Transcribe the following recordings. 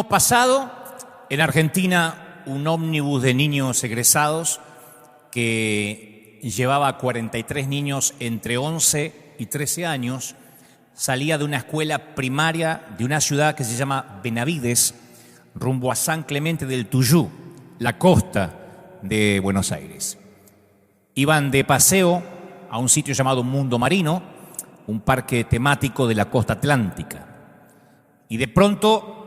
año pasado, en Argentina, un ómnibus de niños egresados que llevaba a 43 niños entre 11 y 13 años, salía de una escuela primaria de una ciudad que se llama Benavides, rumbo a San Clemente del Tuyú, la costa de Buenos Aires. Iban de paseo a un sitio llamado Mundo Marino, un parque temático de la costa atlántica. Y de pronto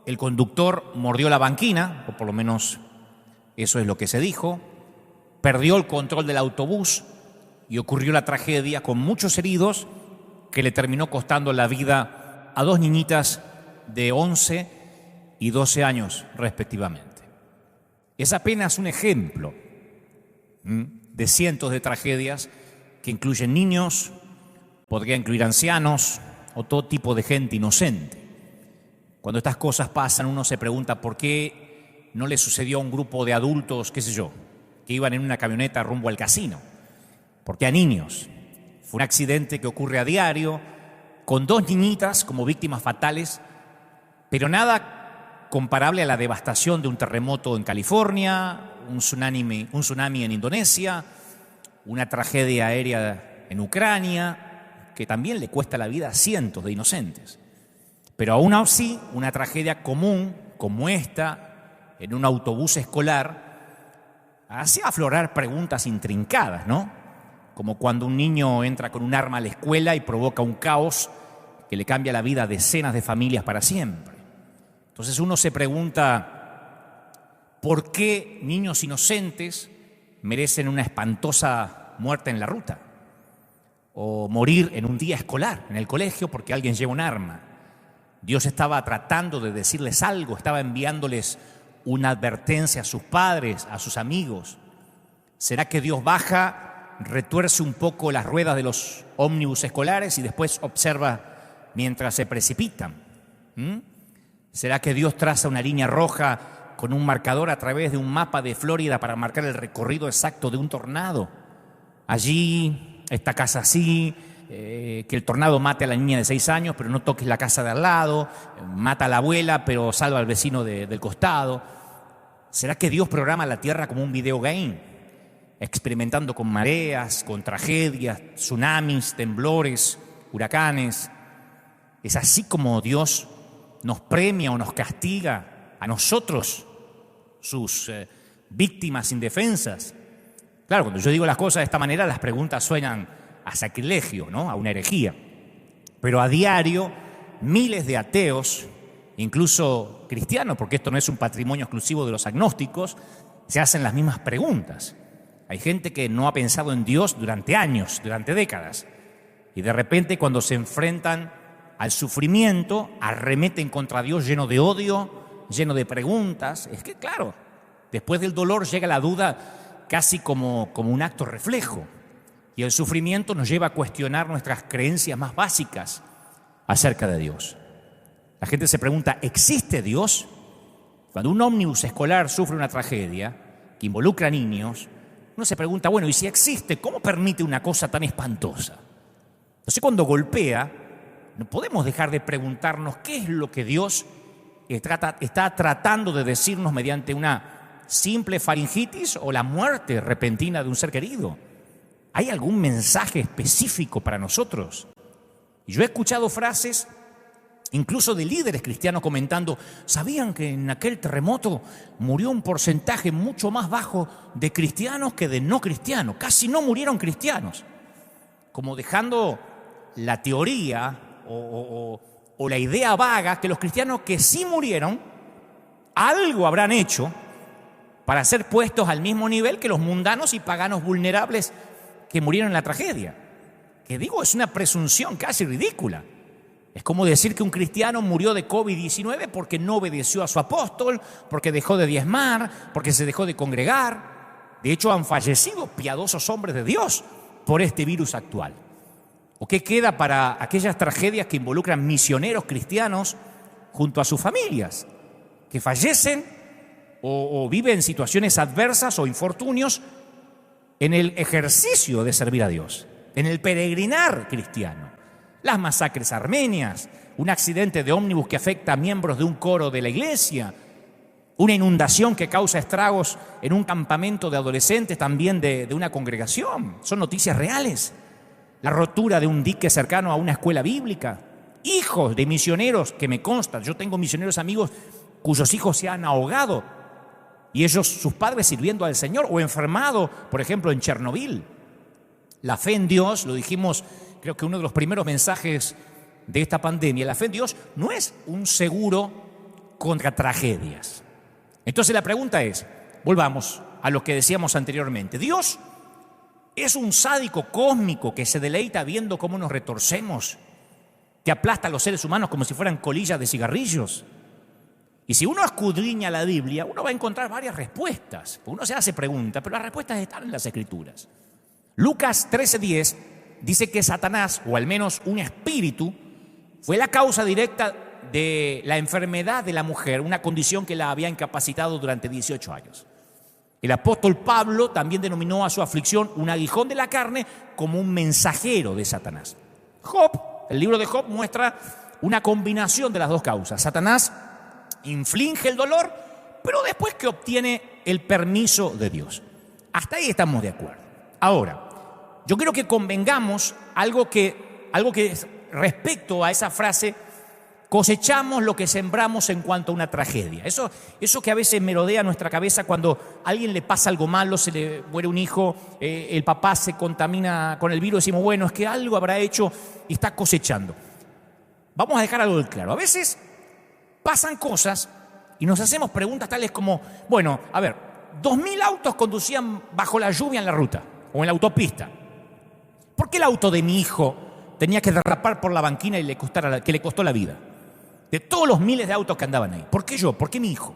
el conductor mordió la banquina, o por lo menos eso es lo que se dijo, perdió el control del autobús y ocurrió la tragedia con muchos heridos que le terminó costando la vida a dos niñitas de 11 y 12 años respectivamente. Es apenas un ejemplo de cientos de tragedias que incluyen niños, podría incluir ancianos o todo tipo de gente inocente. Cuando estas cosas pasan, uno se pregunta por qué no le sucedió a un grupo de adultos, qué sé yo, que iban en una camioneta rumbo al casino. ¿Por qué a niños? Fue un accidente que ocurre a diario, con dos niñitas como víctimas fatales, pero nada comparable a la devastación de un terremoto en California, un tsunami en Indonesia, una tragedia aérea en Ucrania, que también le cuesta la vida a cientos de inocentes. Pero aún así, una tragedia común como esta, en un autobús escolar, hace aflorar preguntas intrincadas, ¿no? Como cuando un niño entra con un arma a la escuela y provoca un caos que le cambia la vida a decenas de familias para siempre. Entonces uno se pregunta, ¿por qué niños inocentes merecen una espantosa muerte en la ruta? O morir en un día escolar, en el colegio, porque alguien lleva un arma. Dios estaba tratando de decirles algo, estaba enviándoles una advertencia a sus padres, a sus amigos. ¿Será que Dios baja, retuerce un poco las ruedas de los ómnibus escolares y después observa mientras se precipitan? ¿Será que Dios traza una línea roja con un marcador a través de un mapa de Florida para marcar el recorrido exacto de un tornado? Allí, esta casa así, que el tornado mate a la niña de 6 años, pero no toques la casa de al lado, mata a la abuela, pero salva al vecino del costado. ¿Será que Dios programa la tierra como un videogame, experimentando con mareas, con tragedias, tsunamis, temblores, huracanes? ¿Es así como Dios nos premia o nos castiga a nosotros, sus víctimas indefensas? Claro, cuando yo digo las cosas de esta manera, las preguntas suenan a sacrilegio, ¿no? A una herejía. Pero a diario, miles de ateos, incluso cristianos, porque esto no es un patrimonio exclusivo de los agnósticos, se hacen las mismas preguntas. Hay gente que no ha pensado en Dios durante años, durante décadas, y de repente cuando se enfrentan al sufrimiento, arremeten contra Dios lleno de odio, lleno de preguntas. Es que, claro, después del dolor llega la duda casi como un acto reflejo. Y el sufrimiento nos lleva a cuestionar nuestras creencias más básicas acerca de Dios. La gente se pregunta, ¿existe Dios? Cuando un ómnibus escolar sufre una tragedia que involucra a niños, uno se pregunta, bueno, ¿y si existe, cómo permite una cosa tan espantosa? Entonces, cuando golpea, no podemos dejar de preguntarnos qué es lo que Dios está tratando de decirnos mediante una simple faringitis o la muerte repentina de un ser querido. ¿Hay algún mensaje específico para nosotros? Y yo he escuchado frases, incluso de líderes cristianos comentando, ¿sabían que en aquel terremoto murió un porcentaje mucho más bajo de cristianos que de no cristianos? Casi no murieron cristianos. Como dejando la teoría o la idea vaga que los cristianos que sí murieron, algo habrán hecho para ser puestos al mismo nivel que los mundanos y paganos vulnerables que murieron en la tragedia. Que digo, es una presunción casi ridícula. Es como decir que un cristiano murió de COVID-19 porque no obedeció a su apóstol, porque dejó de diezmar, porque se dejó de congregar. De hecho, han fallecido piadosos hombres de Dios por este virus actual. ¿O qué queda para aquellas tragedias que involucran misioneros cristianos junto a sus familias, que fallecen o viven situaciones adversas o infortunios en el ejercicio de servir a Dios, en el peregrinar cristiano? las masacres armenias, un accidente de ómnibus que afecta a miembros de un coro de la iglesia, una inundación que causa estragos en un campamento de adolescentes también de una congregación. Son noticias reales. La rotura de un dique cercano a una escuela bíblica. Hijos de misioneros, que me consta, yo tengo misioneros amigos cuyos hijos se han ahogado y ellos, sus padres, sirviendo al Señor, o enfermado, por ejemplo, en Chernobyl. La fe en Dios, lo dijimos, creo que uno de los primeros mensajes de esta pandemia, la fe en Dios no es un seguro contra tragedias. Entonces la pregunta es, volvamos a lo que decíamos anteriormente. ¿Dios es un sádico cósmico que se deleita viendo cómo nos retorcemos, que aplasta a los seres humanos como si fueran colillas de cigarrillos? Y si uno escudriña la Biblia, uno va a encontrar varias respuestas. Uno se hace preguntas, pero las respuestas están en las Escrituras. Lucas 13:10 dice que Satanás, o al menos un espíritu, fue la causa directa de la enfermedad de la mujer, una condición que la había incapacitado durante 18 años. El apóstol Pablo también denominó a su aflicción un aguijón de la carne como un mensajero de Satanás. El libro de Job muestra una combinación de las dos causas. Satanás inflige el dolor, pero después que obtiene el permiso de Dios. Hasta ahí estamos de acuerdo. Ahora, yo quiero que convengamos algo que respecto a esa frase, cosechamos lo que sembramos en cuanto a una tragedia. Eso que a veces merodea nuestra cabeza cuando a alguien le pasa algo malo, se le muere un hijo, el papá se contamina con el virus, decimos, bueno, es que algo habrá hecho y está cosechando. Vamos a dejar algo claro. A veces pasan cosas y nos hacemos preguntas tales como, bueno, a ver, 2.000 autos conducían bajo la lluvia en la ruta o en la autopista. ¿Por qué el auto de mi hijo tenía que derrapar por la banquina y que le costó la vida? De todos los miles de autos que andaban ahí. ¿Por qué yo? ¿Por qué mi hijo?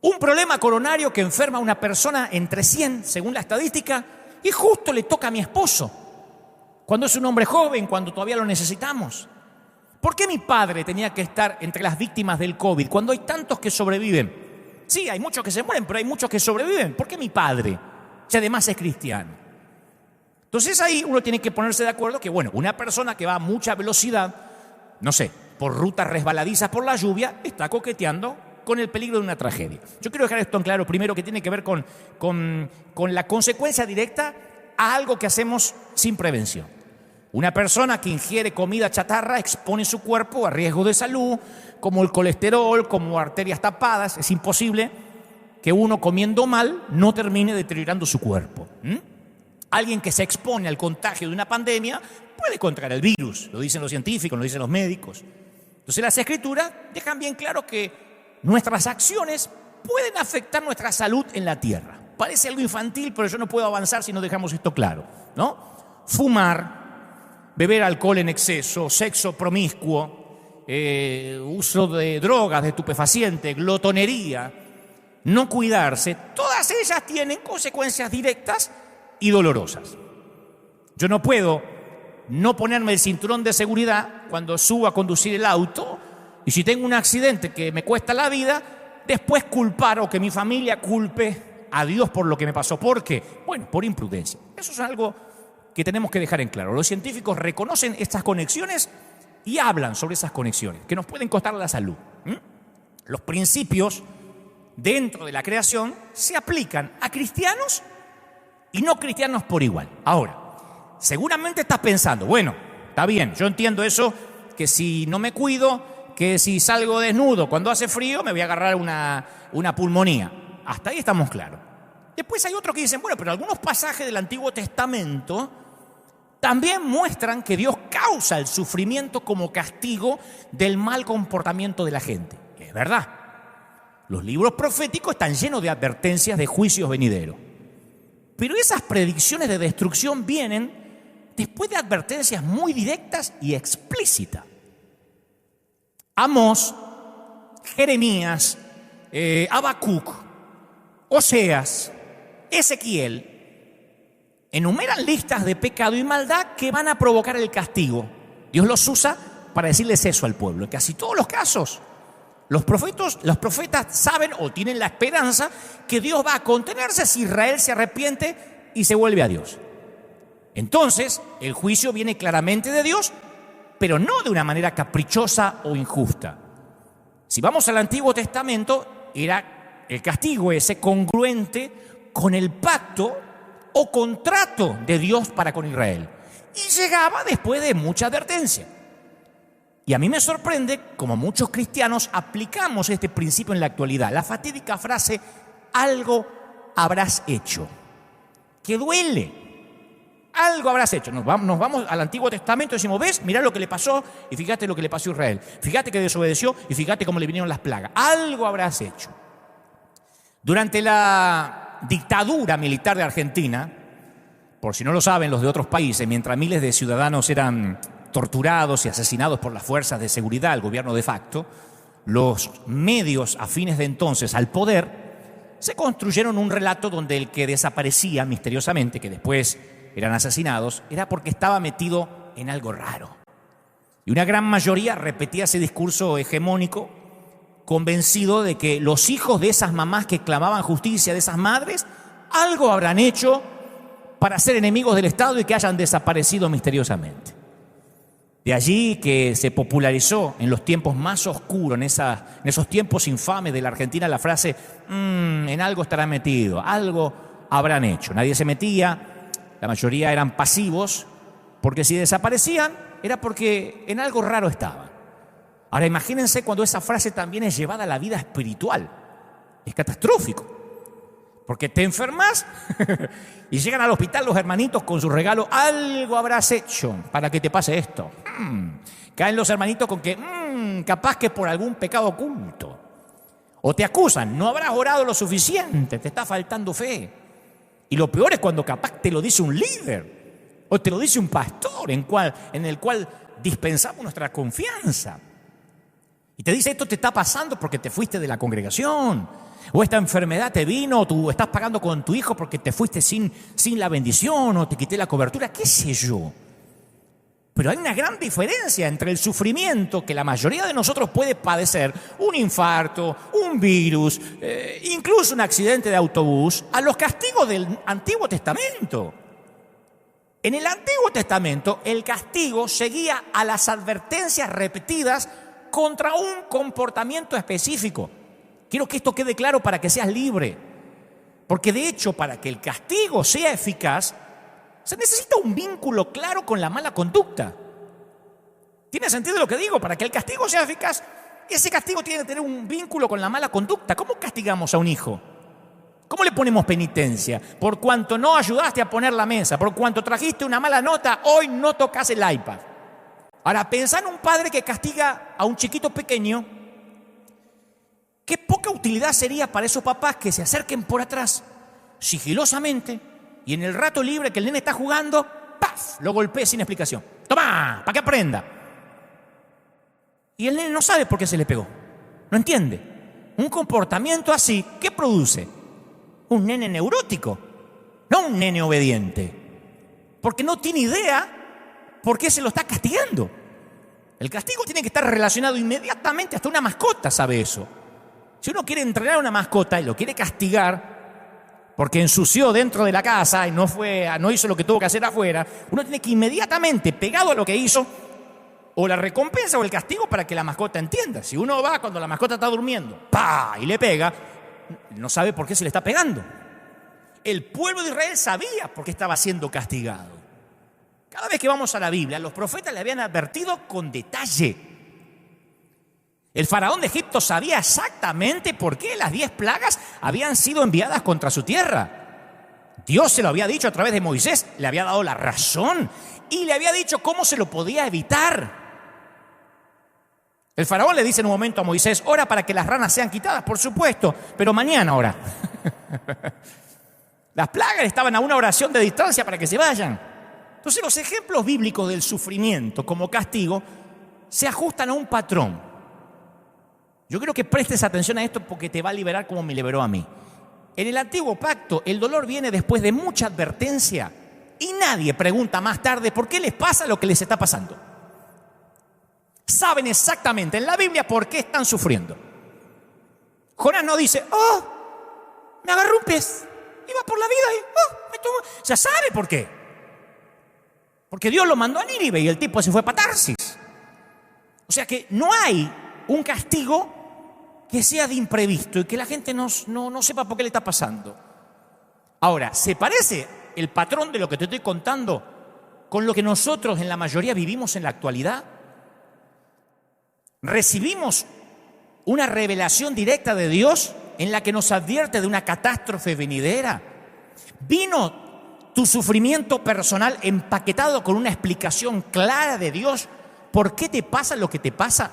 Un problema coronario que enferma a una persona entre 100, según la estadística, y justo le toca a mi esposo, cuando es un hombre joven, cuando todavía lo necesitamos. ¿Por qué mi padre tenía que estar entre las víctimas del COVID cuando hay tantos que sobreviven? Sí, hay muchos que se mueren, pero hay muchos que sobreviven. ¿Por qué mi padre? Si además es cristiano. Entonces ahí uno tiene que ponerse de acuerdo que, bueno, una persona que va a mucha velocidad, no sé, por rutas resbaladizas por la lluvia, está coqueteando con el peligro de una tragedia. Yo quiero dejar esto en claro primero, que tiene que ver con la consecuencia directa a algo que hacemos sin prevención. Una persona que ingiere comida chatarra expone su cuerpo a riesgos de salud, como el colesterol, como arterias tapadas. Es imposible que uno comiendo mal no termine deteriorando su cuerpo. Alguien que se expone al contagio de una pandemia puede contraer el virus, lo dicen los científicos, lo dicen los médicos. Entonces las Escrituras dejan bien claro que nuestras acciones pueden afectar nuestra salud en la tierra. Parece algo infantil, pero yo no puedo avanzar si no dejamos esto claro, ¿no? Fumar, beber alcohol en exceso, sexo promiscuo, uso de drogas, de estupefacientes, glotonería, no cuidarse, todas ellas tienen consecuencias directas y dolorosas. Yo no puedo no ponerme el cinturón de seguridad cuando subo a conducir el auto, y si tengo un accidente que me cuesta la vida, después culpar o que mi familia culpe a Dios por lo que me pasó. ¿Por qué? Bueno, por imprudencia. Eso es algo que tenemos que dejar en claro. Los científicos reconocen estas conexiones y hablan sobre esas conexiones, que nos pueden costar la salud. Los principios dentro de la creación se aplican a cristianos y no cristianos por igual. Ahora, seguramente estás pensando, bueno, está bien, yo entiendo eso, que si no me cuido, que si salgo desnudo cuando hace frío, me voy a agarrar una pulmonía. Hasta ahí estamos claros. Después hay otros que dicen, bueno, pero algunos pasajes del Antiguo Testamento también muestran que Dios causa el sufrimiento como castigo del mal comportamiento de la gente. Es verdad. Los libros proféticos están llenos de advertencias de juicios venideros. Pero esas predicciones de destrucción vienen después de advertencias muy directas y explícitas. Amós, Jeremías, Habacuc, Oseas, Ezequiel enumeran listas de pecado y maldad que van a provocar el castigo. Dios los usa para decirles eso al pueblo. En casi todos los casos, los profetas saben o tienen la esperanza que Dios va a contenerse si Israel se arrepiente y se vuelve a Dios. Entonces, el juicio viene claramente de Dios pero no de una manera caprichosa o injusta. Si vamos al Antiguo Testamento, era el castigo ese congruente con el pacto o contrato de Dios para con Israel. Y llegaba después de mucha advertencia. Y a mí me sorprende cómo muchos cristianos aplicamos este principio en la actualidad. La fatídica frase, algo habrás hecho, que duele. Algo habrás hecho. Nos vamos al Antiguo Testamento y decimos, ¿ves? Mirá lo que le pasó y fíjate lo que le pasó a Israel. Fíjate que desobedeció y fíjate cómo le vinieron las plagas. Algo habrás hecho. Durante la dictadura militar de Argentina, por si no lo saben los de otros países, mientras miles de ciudadanos eran torturados y asesinados por las fuerzas de seguridad, el gobierno de facto, los medios afines de entonces al poder se construyeron un relato donde el que desaparecía misteriosamente, que después eran asesinados, era porque estaba metido en algo raro. Y una gran mayoría repetía ese discurso hegemónico, convencido de que los hijos de esas mamás que clamaban justicia, de esas madres, algo habrán hecho para ser enemigos del Estado y que hayan desaparecido misteriosamente. De allí que se popularizó en los tiempos más oscuros, en esos tiempos infames de la Argentina, la frase, en algo estarán metidos, algo habrán hecho. Nadie se metía, la mayoría eran pasivos, porque si desaparecían era porque en algo raro estaban. Ahora imagínense cuando esa frase también es llevada a la vida espiritual. Es catastrófico. Porque te enfermas y llegan al hospital los hermanitos con su regalo. Algo habrás hecho para que te pase esto. Caen los hermanitos con que capaz que por algún pecado oculto. O te acusan, no habrás orado lo suficiente, te está faltando fe. Y lo peor es cuando capaz te lo dice un líder o te lo dice un pastor en el cual dispensamos nuestra confianza. Y te dice, esto te está pasando porque te fuiste de la congregación. O esta enfermedad te vino, o tú estás pagando con tu hijo porque te fuiste sin la bendición, o te quité la cobertura, qué sé yo. Pero hay una gran diferencia entre el sufrimiento que la mayoría de nosotros puede padecer, un infarto, un virus, incluso un accidente de autobús, a los castigos del Antiguo Testamento. En el Antiguo Testamento, el castigo seguía a las advertencias repetidas contra un comportamiento específico. Quiero que esto quede claro para que seas libre. Porque de hecho, para que el castigo sea eficaz, se necesita un vínculo claro con la mala conducta. ¿Tiene sentido lo que digo? Para que el castigo sea eficaz, ese castigo tiene que tener un vínculo con la mala conducta. ¿Cómo castigamos a un hijo? ¿Cómo le ponemos penitencia? Por cuanto no ayudaste a poner la mesa, por cuanto trajiste una mala nota, hoy no tocas el iPad. Ahora, pensá en un padre que castiga a un chiquito pequeño. Qué poca utilidad sería para esos papás que se acerquen por atrás, sigilosamente, y en el rato libre que el nene está jugando, ¡paf!, lo golpee sin explicación. ¡Toma! ¡Para que aprenda! Y el nene no sabe por qué se le pegó. No entiende. Un comportamiento así, ¿qué produce? Un nene neurótico, no un nene obediente. Porque no tiene idea por qué se lo está castigando. El castigo tiene que estar relacionado inmediatamente, hasta una mascota sabe eso. Si uno quiere entrenar a una mascota y lo quiere castigar porque ensució dentro de la casa y no hizo lo que tuvo que hacer afuera, uno tiene que inmediatamente, pegado a lo que hizo, o la recompensa o el castigo para que la mascota entienda. Si uno va cuando la mascota está durmiendo, ¡pah!, y le pega, no sabe por qué se le está pegando. El pueblo de Israel sabía por qué estaba siendo castigado. Cada vez que vamos a la Biblia, los profetas le habían advertido con detalle. El faraón de Egipto sabía exactamente por qué las 10 plagas habían sido enviadas contra su tierra. Dios se lo había dicho a través de Moisés, le había dado la razón y le había dicho cómo se lo podía evitar. El faraón le dice en un momento a Moisés, ora para que las ranas sean quitadas, por supuesto, pero mañana ora. Las plagas estaban a una oración de distancia para que se vayan. Entonces los ejemplos bíblicos del sufrimiento como castigo se ajustan a un patrón. Yo quiero que prestes atención a esto porque te va a liberar como me liberó a mí. En el antiguo pacto, el dolor viene después de mucha advertencia y nadie pregunta más tarde por qué les pasa lo que les está pasando. Saben exactamente en la Biblia por qué están sufriendo. Jonás no dice, me agarró un pez, iba por la vida y me tomó. Ya sabe por qué. Porque Dios lo mandó a Nínive y el tipo se fue para Tarsis. O sea que no hay un castigo que sea de imprevisto y que la gente no sepa por qué le está pasando. Ahora, ¿se parece el patrón de lo que te estoy contando con lo que nosotros en la mayoría vivimos en la actualidad? Recibimos una revelación directa de Dios en la que nos advierte de una catástrofe venidera. Vino tu sufrimiento personal empaquetado con una explicación clara de Dios. ¿Por qué te pasa lo que te pasa?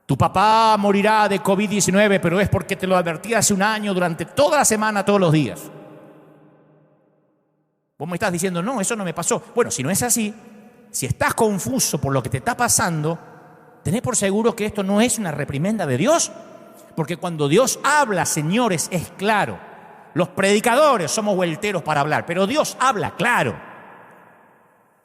Tu papá morirá de COVID-19, pero es porque te lo advertí hace un año, durante toda la semana, todos los días. Vos me estás diciendo, no, eso no me pasó. Bueno, si no es así, si estás confuso por lo que te está pasando, tenés por seguro que esto no es una reprimenda de Dios, porque cuando Dios habla, señores, es claro. Los predicadores somos vuelteros para hablar, pero Dios habla claro.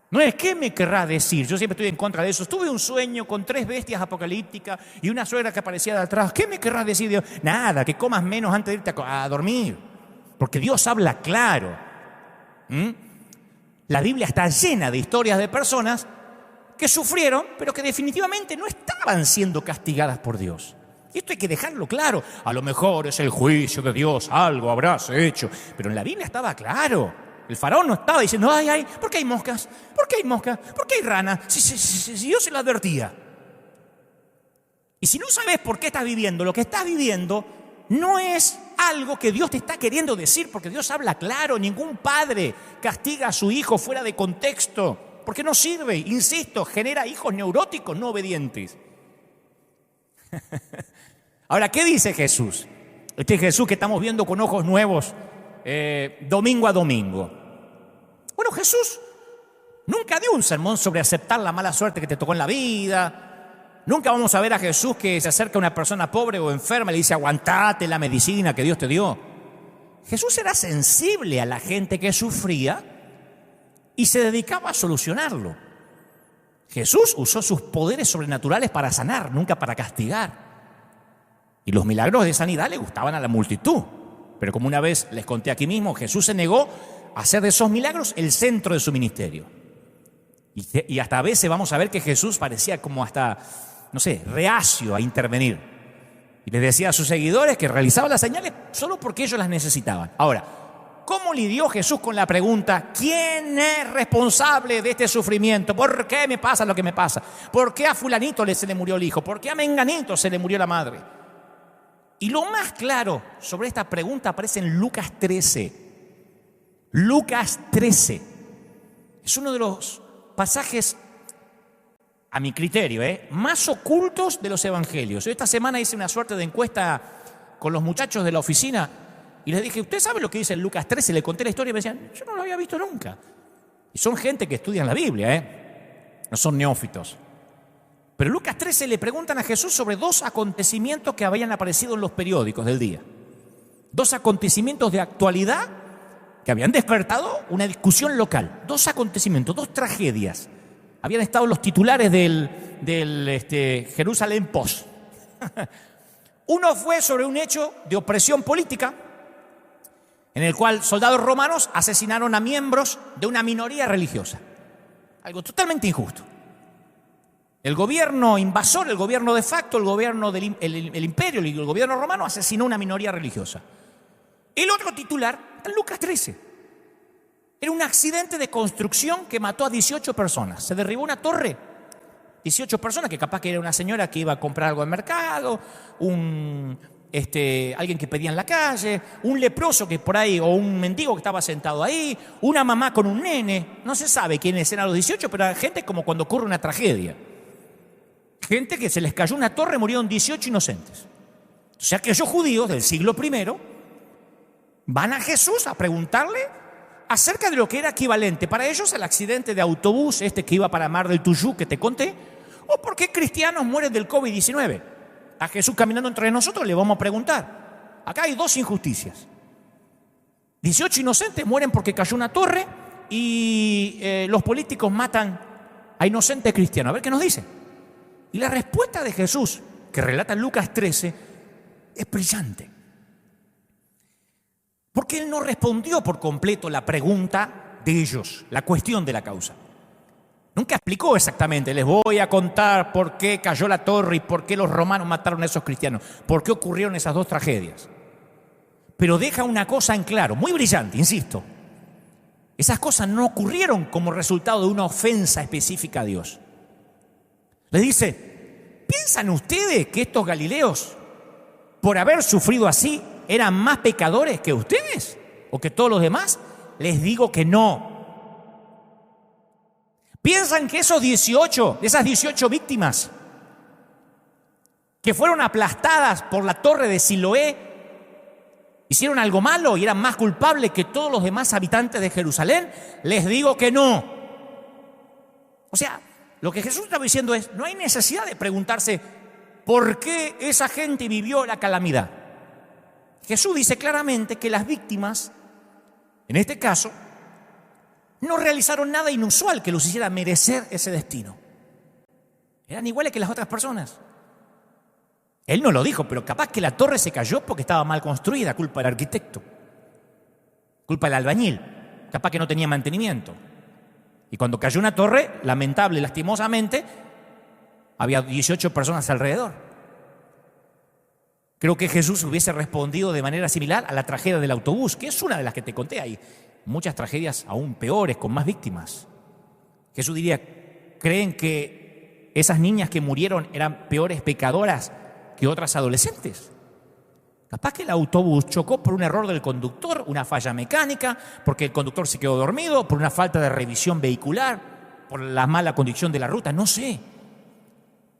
No es, ¿qué me querrá decir? Yo siempre estoy en contra de eso. Tuve un sueño con 3 bestias apocalípticas y una suegra que aparecía de atrás. ¿Qué me querrá decir Dios? Nada, que comas menos antes de irte a dormir, porque Dios habla claro. La Biblia está llena de historias de personas que sufrieron, pero que definitivamente no estaban siendo castigadas por Dios. Y esto hay que dejarlo claro. A lo mejor es el juicio de Dios, algo habrás hecho. Pero en la Biblia estaba claro. El faraón no estaba diciendo, ay, ¿por qué hay moscas? ¿Por qué hay moscas? ¿Por qué hay ranas? Si Dios se lo advertía. Y si no sabes por qué estás viviendo, lo que estás viviendo no es algo que Dios te está queriendo decir, porque Dios habla claro. Ningún padre castiga a su hijo fuera de contexto, porque no sirve. Insisto, genera hijos neuróticos, no obedientes. Ahora, ¿qué dice Jesús? Este Jesús que estamos viendo con ojos nuevos domingo a domingo. Bueno, Jesús nunca dio un sermón sobre aceptar la mala suerte que te tocó en la vida. Nunca vamos a ver a Jesús que se acerca a una persona pobre o enferma y le dice, aguantate la medicina que Dios te dio. Jesús era sensible a la gente que sufría y se dedicaba a solucionarlo. Jesús usó sus poderes sobrenaturales para sanar, nunca para castigar. Y los milagros de sanidad le gustaban a la multitud. Pero como una vez les conté aquí mismo, Jesús se negó a hacer de esos milagros el centro de su ministerio. Y hasta a veces vamos a ver que Jesús parecía como hasta, reacio a intervenir. Y les decía a sus seguidores que realizaba las señales solo porque ellos las necesitaban. Ahora, ¿cómo lidió Jesús con la pregunta, ¿quién es responsable de este sufrimiento? ¿Por qué me pasa lo que me pasa? ¿Por qué a fulanito se le murió el hijo? ¿Por qué a menganito se le murió la madre? Y lo más claro sobre esta pregunta aparece en Lucas 13. Lucas 13. Es uno de los pasajes, a mi criterio, más ocultos de los evangelios. Yo esta semana hice una suerte de encuesta con los muchachos de la oficina y les dije, ¿usted sabe lo que dice en Lucas 13? Le conté la historia y me decían, yo no lo había visto nunca. Y son gente que estudia la Biblia, no son neófitos. Pero en Lucas 13 le preguntan a Jesús sobre 2 acontecimientos que habían aparecido en los periódicos del día. 2 acontecimientos de actualidad que habían despertado una discusión local. 2 acontecimientos, 2 tragedias. Habían estado los titulares del Jerusalem Post. Uno fue sobre un hecho de opresión política en el cual soldados romanos asesinaron a miembros de una minoría religiosa. Algo totalmente injusto. El gobierno invasor, el gobierno de facto, el gobierno del el imperio, el gobierno romano asesinó a una minoría religiosa. El otro titular está en Lucas 13. Era un accidente de construcción que mató a 18 personas. Se derribó una torre. 18 personas, que capaz que era una señora que iba a comprar algo al mercado, alguien que pedía en la calle, un leproso que por ahí, o un mendigo que estaba sentado ahí, una mamá con un nene. No se sabe quiénes eran los 18, pero era gente como cuando ocurre una tragedia. Gente que se les cayó una torre, murieron 18 inocentes. O sea, aquellos judíos del siglo I van a Jesús a preguntarle acerca de lo que era equivalente para ellos al accidente de autobús que iba para Mar del Tuyú, que te conté, o por qué cristianos mueren del COVID-19. A Jesús caminando entre nosotros le vamos a preguntar. Acá hay 2 injusticias. 18 inocentes mueren porque cayó una torre y los políticos matan a inocentes cristianos. A ver qué nos dice. Y la respuesta de Jesús, que relata en Lucas 13, es brillante. Porque él no respondió por completo la pregunta de ellos, la cuestión de la causa. Nunca explicó exactamente, les voy a contar por qué cayó la torre y por qué los romanos mataron a esos cristianos, por qué ocurrieron esas dos tragedias. Pero deja una cosa en claro, muy brillante, insisto. Esas cosas no ocurrieron como resultado de una ofensa específica a Dios. Les dice, ¿piensan ustedes que estos galileos, por haber sufrido así, eran más pecadores que ustedes o que todos los demás? Les digo que no. ¿Piensan que esas 18 víctimas que fueron aplastadas por la torre de Siloé hicieron algo malo y eran más culpables que todos los demás habitantes de Jerusalén? Les digo que no. O sea, lo que Jesús estaba diciendo es, no hay necesidad de preguntarse por qué esa gente vivió la calamidad. Jesús dice claramente que las víctimas, en este caso, no realizaron nada inusual que los hiciera merecer ese destino. Eran iguales que las otras personas. Él no lo dijo, pero capaz que la torre se cayó porque estaba mal construida, culpa del arquitecto, culpa del albañil, capaz que no tenía mantenimiento. Y cuando cayó una torre, lamentable, lastimosamente, había 18 personas alrededor. Creo que Jesús hubiese respondido de manera similar a la tragedia del autobús, que es una de las que te conté ahí. Muchas tragedias aún peores, con más víctimas. Jesús diría, ¿creen que esas niñas que murieron eran peores pecadoras que otras adolescentes? Capaz que el autobús chocó por un error del conductor, una falla mecánica, porque el conductor se quedó dormido, por una falta de revisión vehicular, por la mala condición de la ruta, no sé.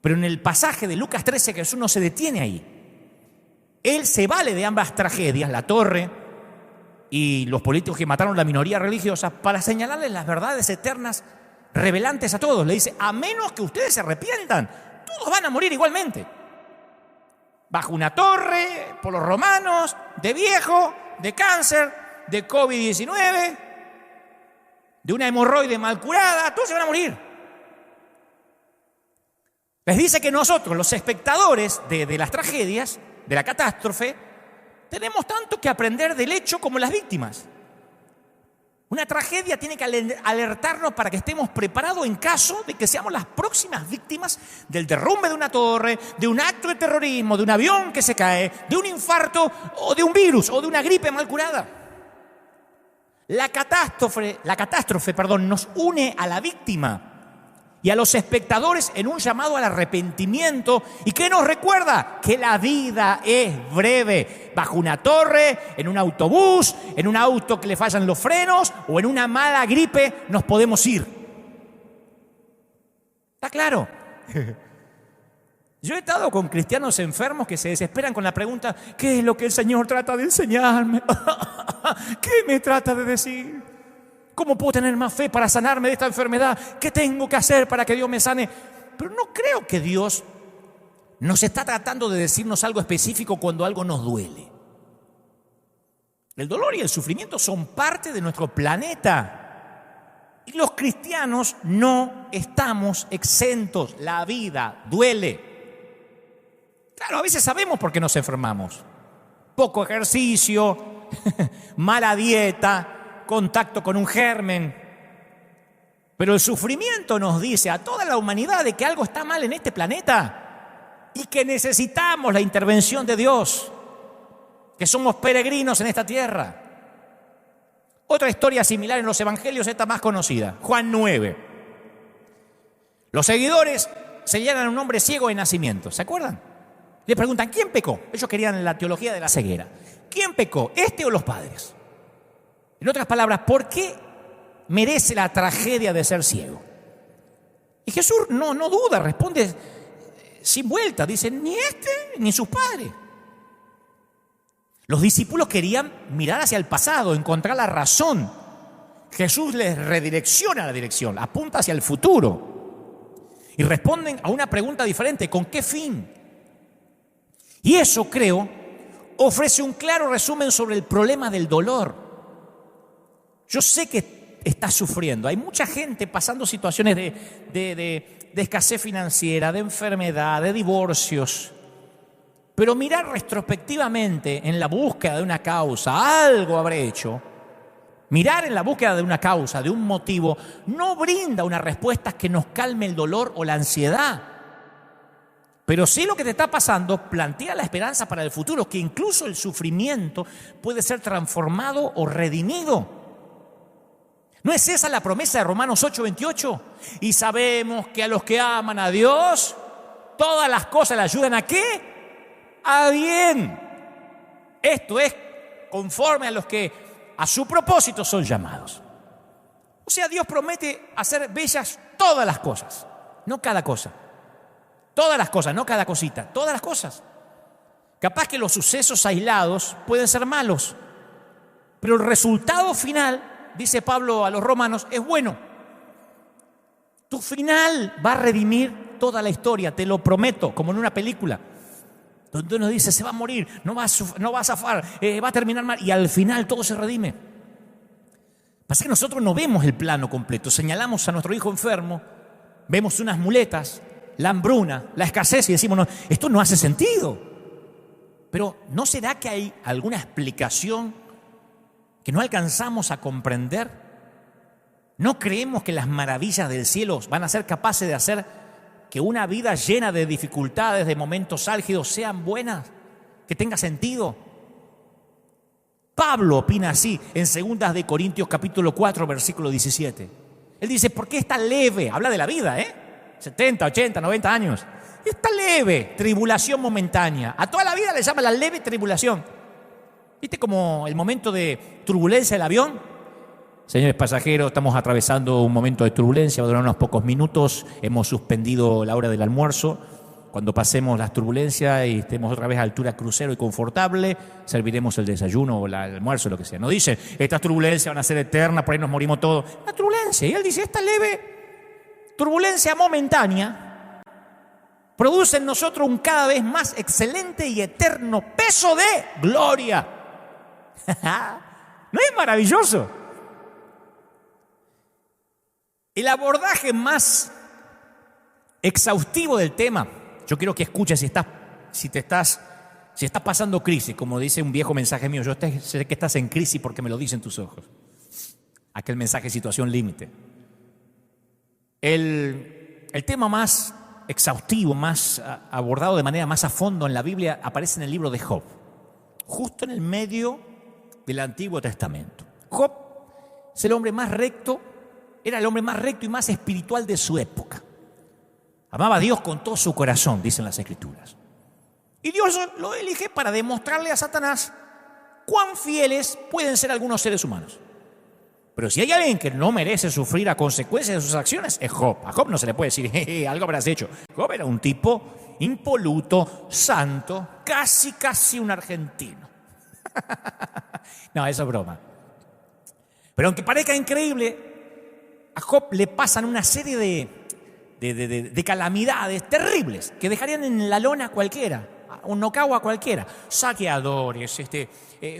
Pero en el pasaje de Lucas 13 Jesús no se detiene ahí. Él se vale de ambas tragedias, la torre y los políticos que mataron a la minoría religiosa, para señalarles las verdades eternas revelantes a todos. Le dice, a menos que ustedes se arrepientan, todos van a morir igualmente. Bajo una torre, por los romanos, de viejo, de cáncer, de COVID-19, de una hemorroide mal curada, todos se van a morir. Les dice que nosotros, los espectadores de las tragedias, de la catástrofe, tenemos tanto que aprender del hecho como las víctimas. Una tragedia tiene que alertarnos para que estemos preparados en caso de que seamos las próximas víctimas del derrumbe de una torre, de un acto de terrorismo, de un avión que se cae, de un infarto o de un virus o de una gripe mal curada. La catástrofe, nos une a la víctima y a los espectadores en un llamado al arrepentimiento, y que nos recuerda que la vida es breve. Bajo una torre, en un autobús, en un auto que le fallan los frenos o en una mala gripe nos podemos ir. ¿Está claro? Yo he estado con cristianos enfermos que se desesperan con la pregunta, ¿qué es lo que el Señor trata de enseñarme? ¿Qué me trata de decir? ¿Cómo puedo tener más fe para sanarme de esta enfermedad? ¿Qué tengo que hacer para que Dios me sane? Pero no creo que Dios nos está tratando de decirnos algo específico cuando algo nos duele. El dolor y el sufrimiento son parte de nuestro planeta. Y los cristianos no estamos exentos. La vida duele. Claro, a veces sabemos por qué nos enfermamos. Poco ejercicio, mala dieta, contacto con un germen. Pero el sufrimiento nos dice a toda la humanidad de que algo está mal en este planeta y que necesitamos la intervención de Dios, que somos peregrinos en esta tierra. Otra historia similar en los evangelios, esta más conocida, Juan 9. Los seguidores señalan a un hombre ciego de nacimiento, ¿se acuerdan? Le preguntan, ¿quién pecó? Ellos querían la teología de la ceguera. ¿Quién pecó, este o los padres? En otras palabras, ¿por qué merece la tragedia de ser ciego? Y Jesús no duda, responde sin vuelta. Dice, ni este ni sus padres. Los discípulos querían mirar hacia el pasado, encontrar la razón. Jesús les redirecciona la dirección, apunta hacia el futuro. Y responden a una pregunta diferente, ¿con qué fin? Y eso, creo, ofrece un claro resumen sobre el problema del dolor. Yo sé que estás sufriendo. Hay mucha gente pasando situaciones de escasez financiera, de enfermedad, de divorcios. Pero mirar retrospectivamente en la búsqueda de una causa, algo habré hecho, Mirar en la búsqueda de una causa, de un motivo, no brinda una respuesta que nos calme el dolor o la ansiedad. Pero sí lo que te está pasando plantea la esperanza para el futuro, que incluso el sufrimiento puede ser transformado o redimido. ¿No es esa la promesa de Romanos 8:28? Y sabemos que a los que aman a Dios, todas las cosas le ayudan ¿a qué? A bien. Esto es conforme a los que a su propósito son llamados. O sea, Dios promete hacer bellas todas las cosas, no cada cosa. Todas las cosas, no cada cosita, todas las cosas. Capaz que los sucesos aislados pueden ser malos, pero el resultado final, dice Pablo a los romanos, es bueno. Tu final va a redimir toda la historia, te lo prometo, como en una película, donde uno dice, se va a morir, no va a zafar, va a terminar mal, y al final todo se redime. Pasa que nosotros no vemos el plano completo, señalamos a nuestro hijo enfermo, vemos unas muletas, la hambruna, la escasez, y decimos, no, esto no hace sentido. Pero ¿no será que hay alguna explicación que no alcanzamos a comprender? ¿No creemos que las maravillas del cielo van a ser capaces de hacer que una vida llena de dificultades, de momentos álgidos, sean buenas, que tenga sentido? Pablo opina así en 2 de Corintios capítulo 4, versículo 17. Él dice, ¿por qué esta leve? Habla de la vida, 70, 80, 90 años. Esta leve tribulación momentánea. A toda la vida le llama la leve tribulación. ¿Viste como el momento de turbulencia del avión? Señores pasajeros, estamos atravesando un momento de turbulencia, va a durar unos pocos minutos. Hemos suspendido la hora del almuerzo. Cuando pasemos las turbulencias y estemos otra vez a altura crucero y confortable, serviremos el desayuno o el almuerzo, lo que sea. No dicen, estas turbulencias van a ser eternas, por ahí nos morimos todos. La turbulencia. Y él dice, esta leve turbulencia momentánea produce en nosotros un cada vez más excelente y eterno peso de gloria. ¿No es maravilloso? El abordaje más exhaustivo del tema, yo quiero que escuches si estás pasando crisis, como dice un viejo mensaje mío, yo sé que estás en crisis porque me lo dicen tus ojos. Aquel mensaje situación límite. El tema más exhaustivo, más abordado de manera más a fondo en la Biblia, aparece en el libro de Job, justo en el medio del Antiguo Testamento. Job es el hombre más recto, era el hombre más recto y más espiritual de su época. Amaba a Dios con todo su corazón, dicen las Escrituras. Y Dios lo elige para demostrarle a Satanás cuán fieles pueden ser algunos seres humanos. Pero si hay alguien que no merece sufrir a consecuencia de sus acciones, es Job. A Job no se le puede decir, algo habrás hecho. Job era un tipo impoluto, santo, casi un argentino. No, eso es broma. Pero aunque parezca increíble, a Job le pasan una serie de calamidades terribles que dejarían en la lona a cualquiera, un nocao a cualquiera. Saqueadores,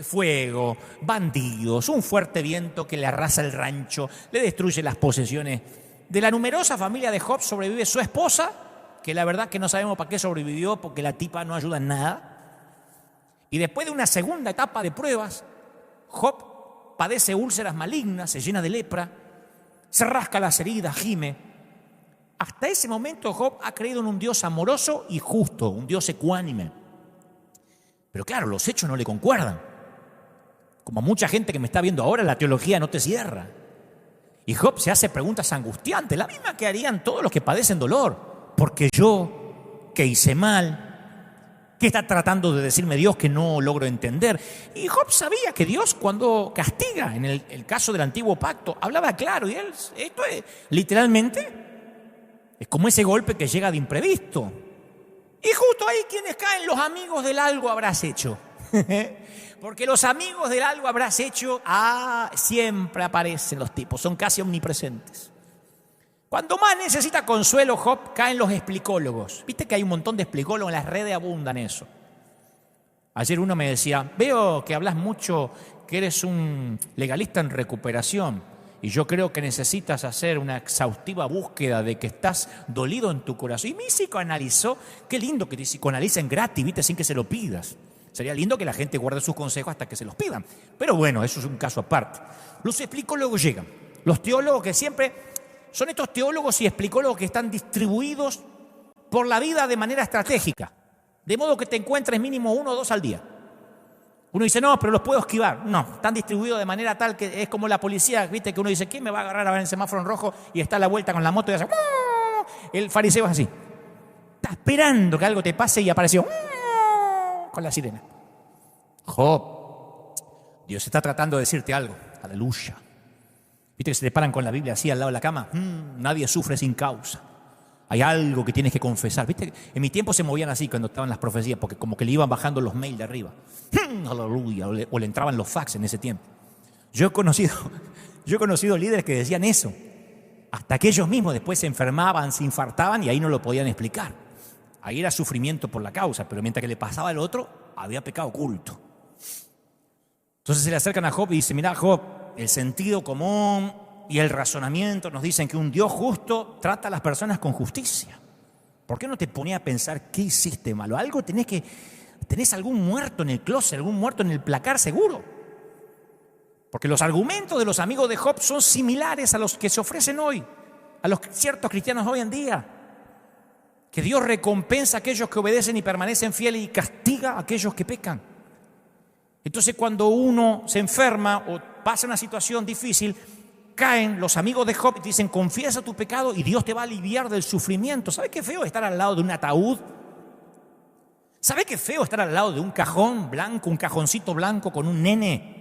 fuego, bandidos, un fuerte viento que le arrasa el rancho, le destruye las posesiones. De la numerosa familia de Job sobrevive su esposa, que la verdad que no sabemos para qué sobrevivió, porque la tipa no ayuda en nada. Y después de una segunda etapa de pruebas, Job padece úlceras malignas, se llena de lepra, se rasca las heridas, gime. Hasta ese momento Job ha creído en un Dios amoroso y justo, un Dios ecuánime. Pero claro, los hechos no le concuerdan. Como mucha gente que me está viendo ahora, la teología no te cierra. Y Job se hace preguntas angustiantes, la misma que harían todos los que padecen dolor. ¿Por qué yo? ¿Qué hice mal? ¿Qué está tratando de decirme Dios que no logro entender? Y Job sabía que Dios, cuando castiga, en el caso del antiguo pacto, hablaba claro. Y esto es literalmente, es como ese golpe que llega de imprevisto. Y justo ahí quienes caen, los amigos del algo habrás hecho. Porque los amigos del algo habrás hecho, siempre aparecen los tipos, son casi omnipresentes. Cuando más necesita consuelo Job, caen los explicólogos. Viste que hay un montón de explicólogos, en las redes abundan eso. Ayer uno me decía, veo que hablas mucho, que eres un legalista en recuperación, y yo creo que necesitas hacer una exhaustiva búsqueda de que estás dolido en tu corazón. Y me psicoanalizó, qué lindo que te psicoanalicen gratis, viste, sin que se lo pidas. Sería lindo que la gente guarde sus consejos hasta que se los pidan. Pero bueno, eso es un caso aparte. Los explicólogos llegan. Los teólogos que siempre son estos teólogos y explicólogos que están distribuidos por la vida de manera estratégica. De modo que te encuentres mínimo 1 o 2 al día. Uno dice, no, pero los puedo esquivar. No, están distribuidos de manera tal que es como la policía, ¿viste? Que uno dice, ¿quién me va a agarrar ahora en el semáforo en rojo? Y está a la vuelta con la moto y hace... El fariseo es así. Está esperando que algo te pase y apareció con la sirena. Job, Dios está tratando de decirte algo. Aleluya. ¿Viste que se te paran con la Biblia así al lado de la cama? Nadie sufre sin causa. Hay algo que tienes que confesar. ¿Viste? En mi tiempo se movían así cuando estaban las profecías, porque como que le iban bajando los mails de arriba. Aleluya. O le entraban los fax en ese tiempo. Yo he conocido líderes que decían eso. Hasta que ellos mismos después se enfermaban, se infartaban y ahí no lo podían explicar. Ahí era sufrimiento por la causa, pero mientras que le pasaba al otro, había pecado oculto. Entonces se le acercan a Job y dicen, mirá Job, el sentido común y el razonamiento nos dicen que un Dios justo trata a las personas con justicia. ¿Por qué no te ponías a pensar qué hiciste malo? Tenés algún muerto en el closet, algún muerto en el placar seguro. Porque los argumentos de los amigos de Job son similares a los que se ofrecen hoy, a los ciertos cristianos hoy en día. Que Dios recompensa a aquellos que obedecen y permanecen fieles y castiga a aquellos que pecan. Entonces cuando uno se enferma o pasa una situación difícil, caen los amigos de Job y te dicen, confiesa tu pecado y Dios te va a aliviar del sufrimiento. ¿Sabe qué feo estar al lado de un ataúd? ¿Sabe qué feo estar al lado de un cajón blanco, un cajoncito blanco con un nene?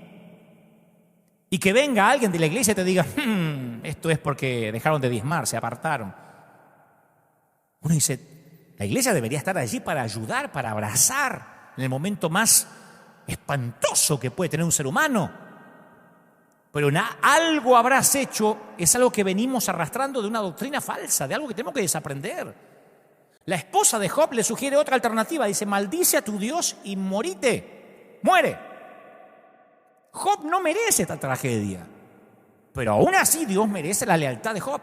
Y que venga alguien de la iglesia y te diga, esto es porque dejaron de diezmar, se apartaron. Uno dice, la iglesia debería estar allí para ayudar, para abrazar en el momento más espantoso que puede tener un ser humano. Pero algo habrás hecho, es algo que venimos arrastrando de una doctrina falsa, de algo que tenemos que desaprender. La esposa de Job le sugiere otra alternativa, dice, maldice a tu Dios y morite, muere. Job no merece esta tragedia, pero aún así Dios merece la lealtad de Job.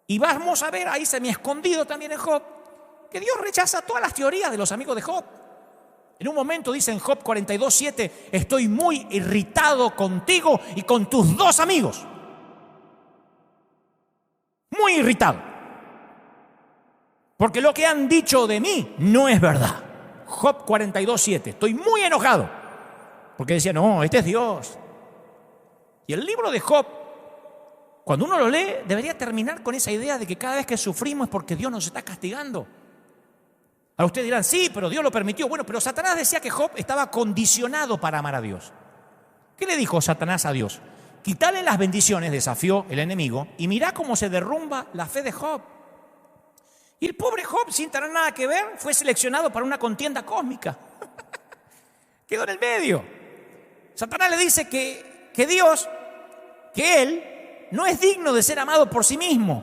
Y vamos a ver ahí semi-escondido también en Job, que Dios rechaza todas las teorías de los amigos de Job. En un momento dice en Job 42:7, estoy muy irritado contigo y con tus 2 amigos. Muy irritado. Porque lo que han dicho de mí no es verdad. Job 42:7, estoy muy enojado. Porque decía, no, este es Dios. Y el libro de Job, cuando uno lo lee, debería terminar con esa idea de que cada vez que sufrimos es porque Dios nos está castigando. Ahora ustedes dirán, sí, pero Dios lo permitió. Bueno, pero Satanás decía que Job estaba condicionado para amar a Dios. ¿Qué le dijo Satanás a Dios? Quítale las bendiciones, desafió el enemigo, y mirá cómo se derrumba la fe de Job. Y el pobre Job, sin tener nada que ver, fue seleccionado para una contienda cósmica. Quedó en el medio. Satanás le dice que Dios, que Él, no es digno de ser amado por sí mismo.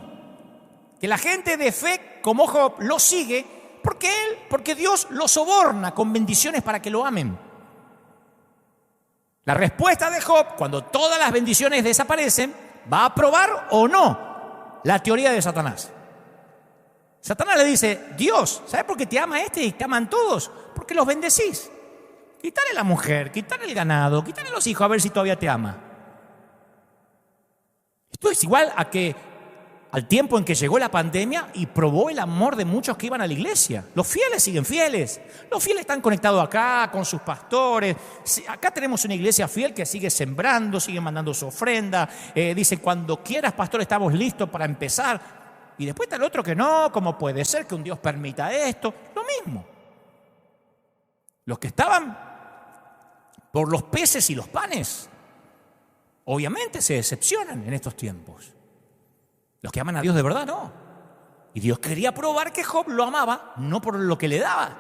Que la gente de fe como Job lo sigue porque Dios lo soborna con bendiciones para que lo amen. La respuesta de Job, cuando todas las bendiciones desaparecen, va a aprobar o no la teoría de Satanás. Satanás le dice, Dios, ¿sabes por qué te ama este y te aman todos? Porque los bendecís. Quítale la mujer, quítale el ganado, quítale los hijos a ver si todavía te ama. Esto es igual a que al tiempo en que llegó la pandemia y probó el amor de muchos que iban a la iglesia. Los fieles siguen fieles. Los fieles están conectados acá con sus pastores. Acá tenemos una iglesia fiel que sigue sembrando, sigue mandando su ofrenda. Dice, cuando quieras, pastor, estamos listos para empezar. Y después está el otro que no, ¿cómo puede ser que un Dios permita esto? Lo mismo. Los que estaban por los peces y los panes, obviamente se decepcionan en estos tiempos. Los que aman a Dios de verdad, no. Y Dios quería probar que Job lo amaba, no por lo que le daba,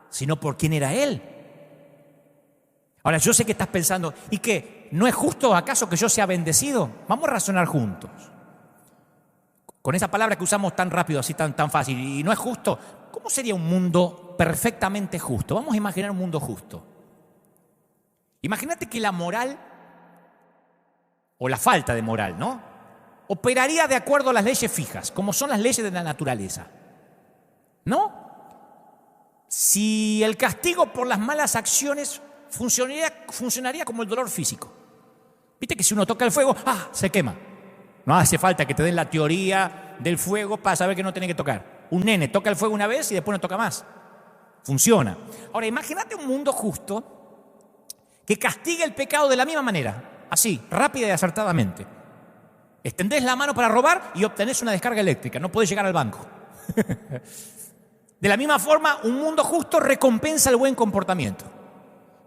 sino por quién era él. Ahora, yo sé que estás pensando, ¿y qué? ¿No es justo acaso que yo sea bendecido? Vamos a razonar juntos. Con esa palabra que usamos tan rápido, así tan fácil, y no es justo. ¿Cómo sería un mundo perfectamente justo? Vamos a imaginar un mundo justo. Imagínate que la moral, o la falta de moral, ¿no?, operaría de acuerdo a las leyes fijas, como son las leyes de la naturaleza. ¿No? Si el castigo por las malas acciones funcionaría como el dolor físico. Viste que si uno toca el fuego, se quema. No hace falta que te den la teoría del fuego para saber que no tiene que tocar. Un nene toca el fuego una vez y después no toca más. Funciona. Ahora, imagínate un mundo justo que castigue el pecado de la misma manera, así, rápida y acertadamente. Extendés la mano para robar y obtenés una descarga eléctrica. No podés llegar al banco. De la misma forma, un mundo justo recompensa el buen comportamiento.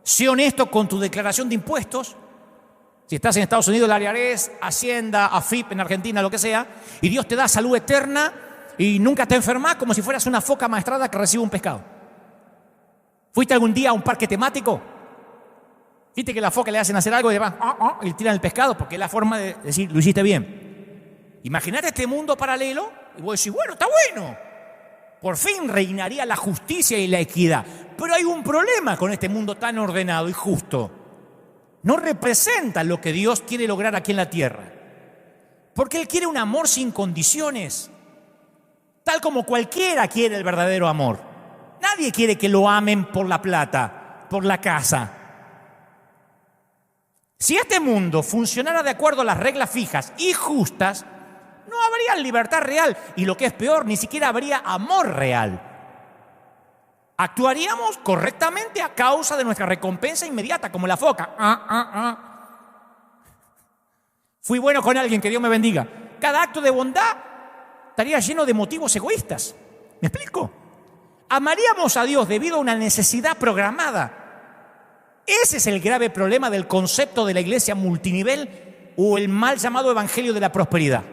Sé honesto con tu declaración de impuestos. Si estás en Estados Unidos, la IRS, Hacienda, AFIP en Argentina, lo que sea, y Dios te da salud eterna y nunca te enfermas, como si fueras una foca maestrada que recibe un pescado. ¿Fuiste algún día a un parque temático? ¿Viste que a la foca le hacen hacer algo y y tiran el pescado? Porque es la forma de decir, lo hiciste bien. Imagínate este mundo paralelo y vos decís, bueno, está bueno. Por fin reinaría la justicia y la equidad. Pero hay un problema con este mundo tan ordenado y justo. No representa lo que Dios quiere lograr aquí en la tierra. Porque Él quiere un amor sin condiciones. Tal como cualquiera quiere el verdadero amor. Nadie quiere que lo amen por la plata, por la casa. Si este mundo funcionara de acuerdo a las reglas fijas y justas, no habría libertad real y, lo que es peor, ni siquiera habría amor real. Actuaríamos correctamente a causa de nuestra recompensa inmediata, como la foca. Fui bueno con alguien, que Dios me bendiga. Cada acto de bondad estaría lleno de motivos egoístas. ¿Me explico? Amaríamos a Dios debido a una necesidad programada. Ese es el grave problema del concepto de la iglesia multinivel o el mal llamado evangelio de la prosperidad.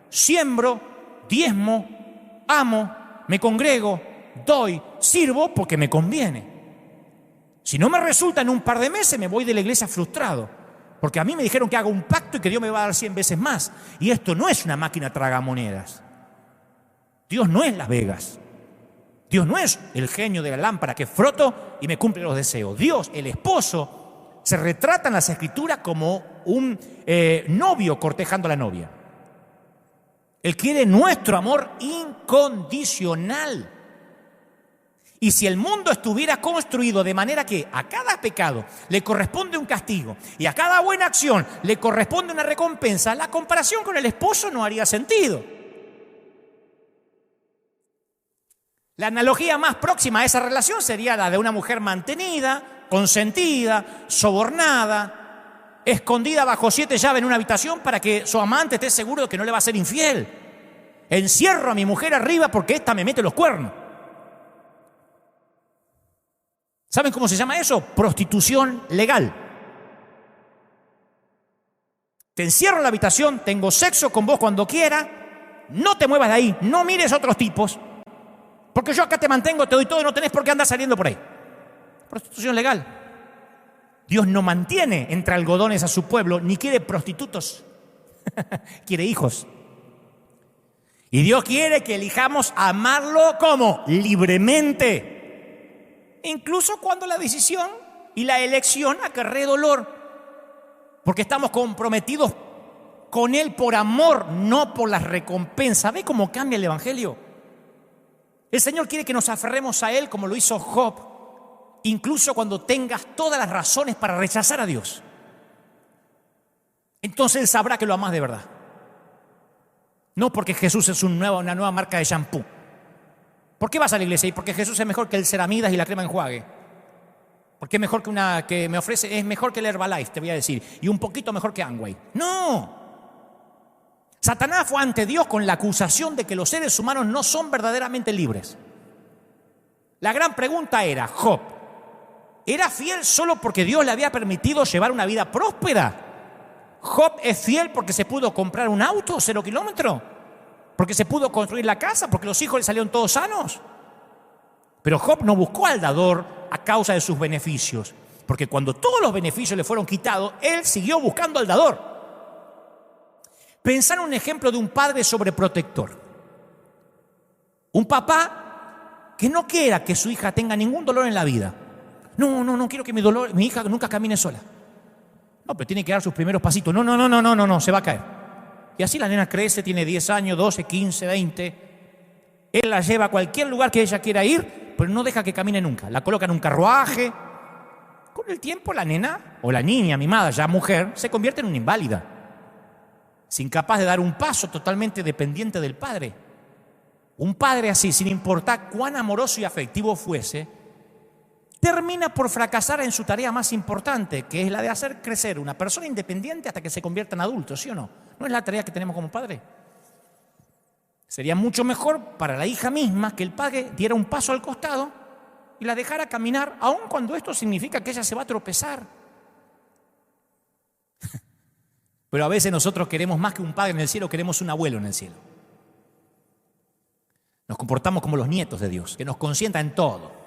Siembro, diezmo, amo, me congrego, doy, sirvo porque me conviene. Si no me resulta en un par de meses, me voy de la iglesia frustrado, porque a mí me dijeron que haga un pacto y que Dios me va a dar 100 veces más. Y esto no es una máquina tragamonedas. Dios no es Las Vegas. Dios no es el genio de la lámpara que froto y me cumple los deseos. Dios, el esposo, se retrata en las Escrituras como un novio cortejando a la novia. Él quiere nuestro amor incondicional. Y si el mundo estuviera construido de manera que a cada pecado le corresponde un castigo y a cada buena acción le corresponde una recompensa, la comparación con el esposo no haría sentido. La analogía más próxima a esa relación sería la de una mujer mantenida, consentida, sobornada, escondida bajo 7 llaves en una habitación para que su amante esté seguro de que no le va a ser infiel. Encierro a mi mujer arriba porque ésta me mete los cuernos. ¿Saben cómo se llama eso? Prostitución legal. Te encierro en la habitación, tengo sexo con vos cuando quiera, no te muevas de ahí, no mires a otros tipos, porque yo acá te mantengo, te doy todo y no tenés por qué andar saliendo por ahí. Prostitución legal. Dios no mantiene entre algodones a su pueblo, ni quiere prostitutos. Quiere hijos. Y Dios quiere que elijamos amarlo ¿cómo? Libremente. Incluso cuando la decisión y la elección acarrea dolor. Porque estamos comprometidos con Él por amor, no por las recompensas. ¿Ve cómo cambia el Evangelio? El Señor quiere que nos aferremos a Él como lo hizo Job, incluso cuando tengas todas las razones para rechazar a Dios. Entonces Él sabrá que lo amás de verdad. No porque Jesús es una nueva marca de shampoo. ¿Por qué vas a la iglesia? Y porque Jesús es mejor que el Ceramidas y la crema enjuague. Porque es mejor que una que me ofrece, es mejor que el Herbalife, te voy a decir, y un poquito mejor que Amway. ¡No! Satanás fue ante Dios con la acusación de que los seres humanos no son verdaderamente libres. La gran pregunta era, Job, ¿era fiel solo porque Dios le había permitido llevar una vida próspera? ¿Job es fiel porque se pudo comprar un auto 0 kilómetros? ¿Porque se pudo construir la casa? ¿Porque los hijos le salieron todos sanos? Pero Job no buscó al dador a causa de sus beneficios, porque cuando todos los beneficios le fueron quitados, él siguió buscando al dador. Pensar en un ejemplo de un padre sobreprotector. Un papá que no quiera que su hija tenga ningún dolor en la vida. No quiero que mi hija nunca camine sola. No, pero tiene que dar sus primeros pasitos. No, se va a caer. Y así la nena crece, tiene 10 años, 12, 15, 20. Él la lleva a cualquier lugar que ella quiera ir, pero no deja que camine nunca. La coloca en un carruaje. Con el tiempo la nena o la niña mimada, ya mujer, se convierte en una inválida. Es incapaz de dar un paso, totalmente dependiente del padre. Un padre así, sin importar cuán amoroso y afectivo fuese, termina por fracasar en su tarea más importante, que es la de hacer crecer una persona independiente hasta que se convierta en adulto, ¿sí o no? ¿No es la tarea que tenemos como padre? Sería mucho mejor para la hija misma que el padre diera un paso al costado y la dejara caminar, aun cuando esto significa que ella se va a tropezar. Pero a veces nosotros queremos más que un padre en el cielo, queremos un abuelo en el cielo. Nos comportamos como los nietos de Dios, que nos consienta en todo.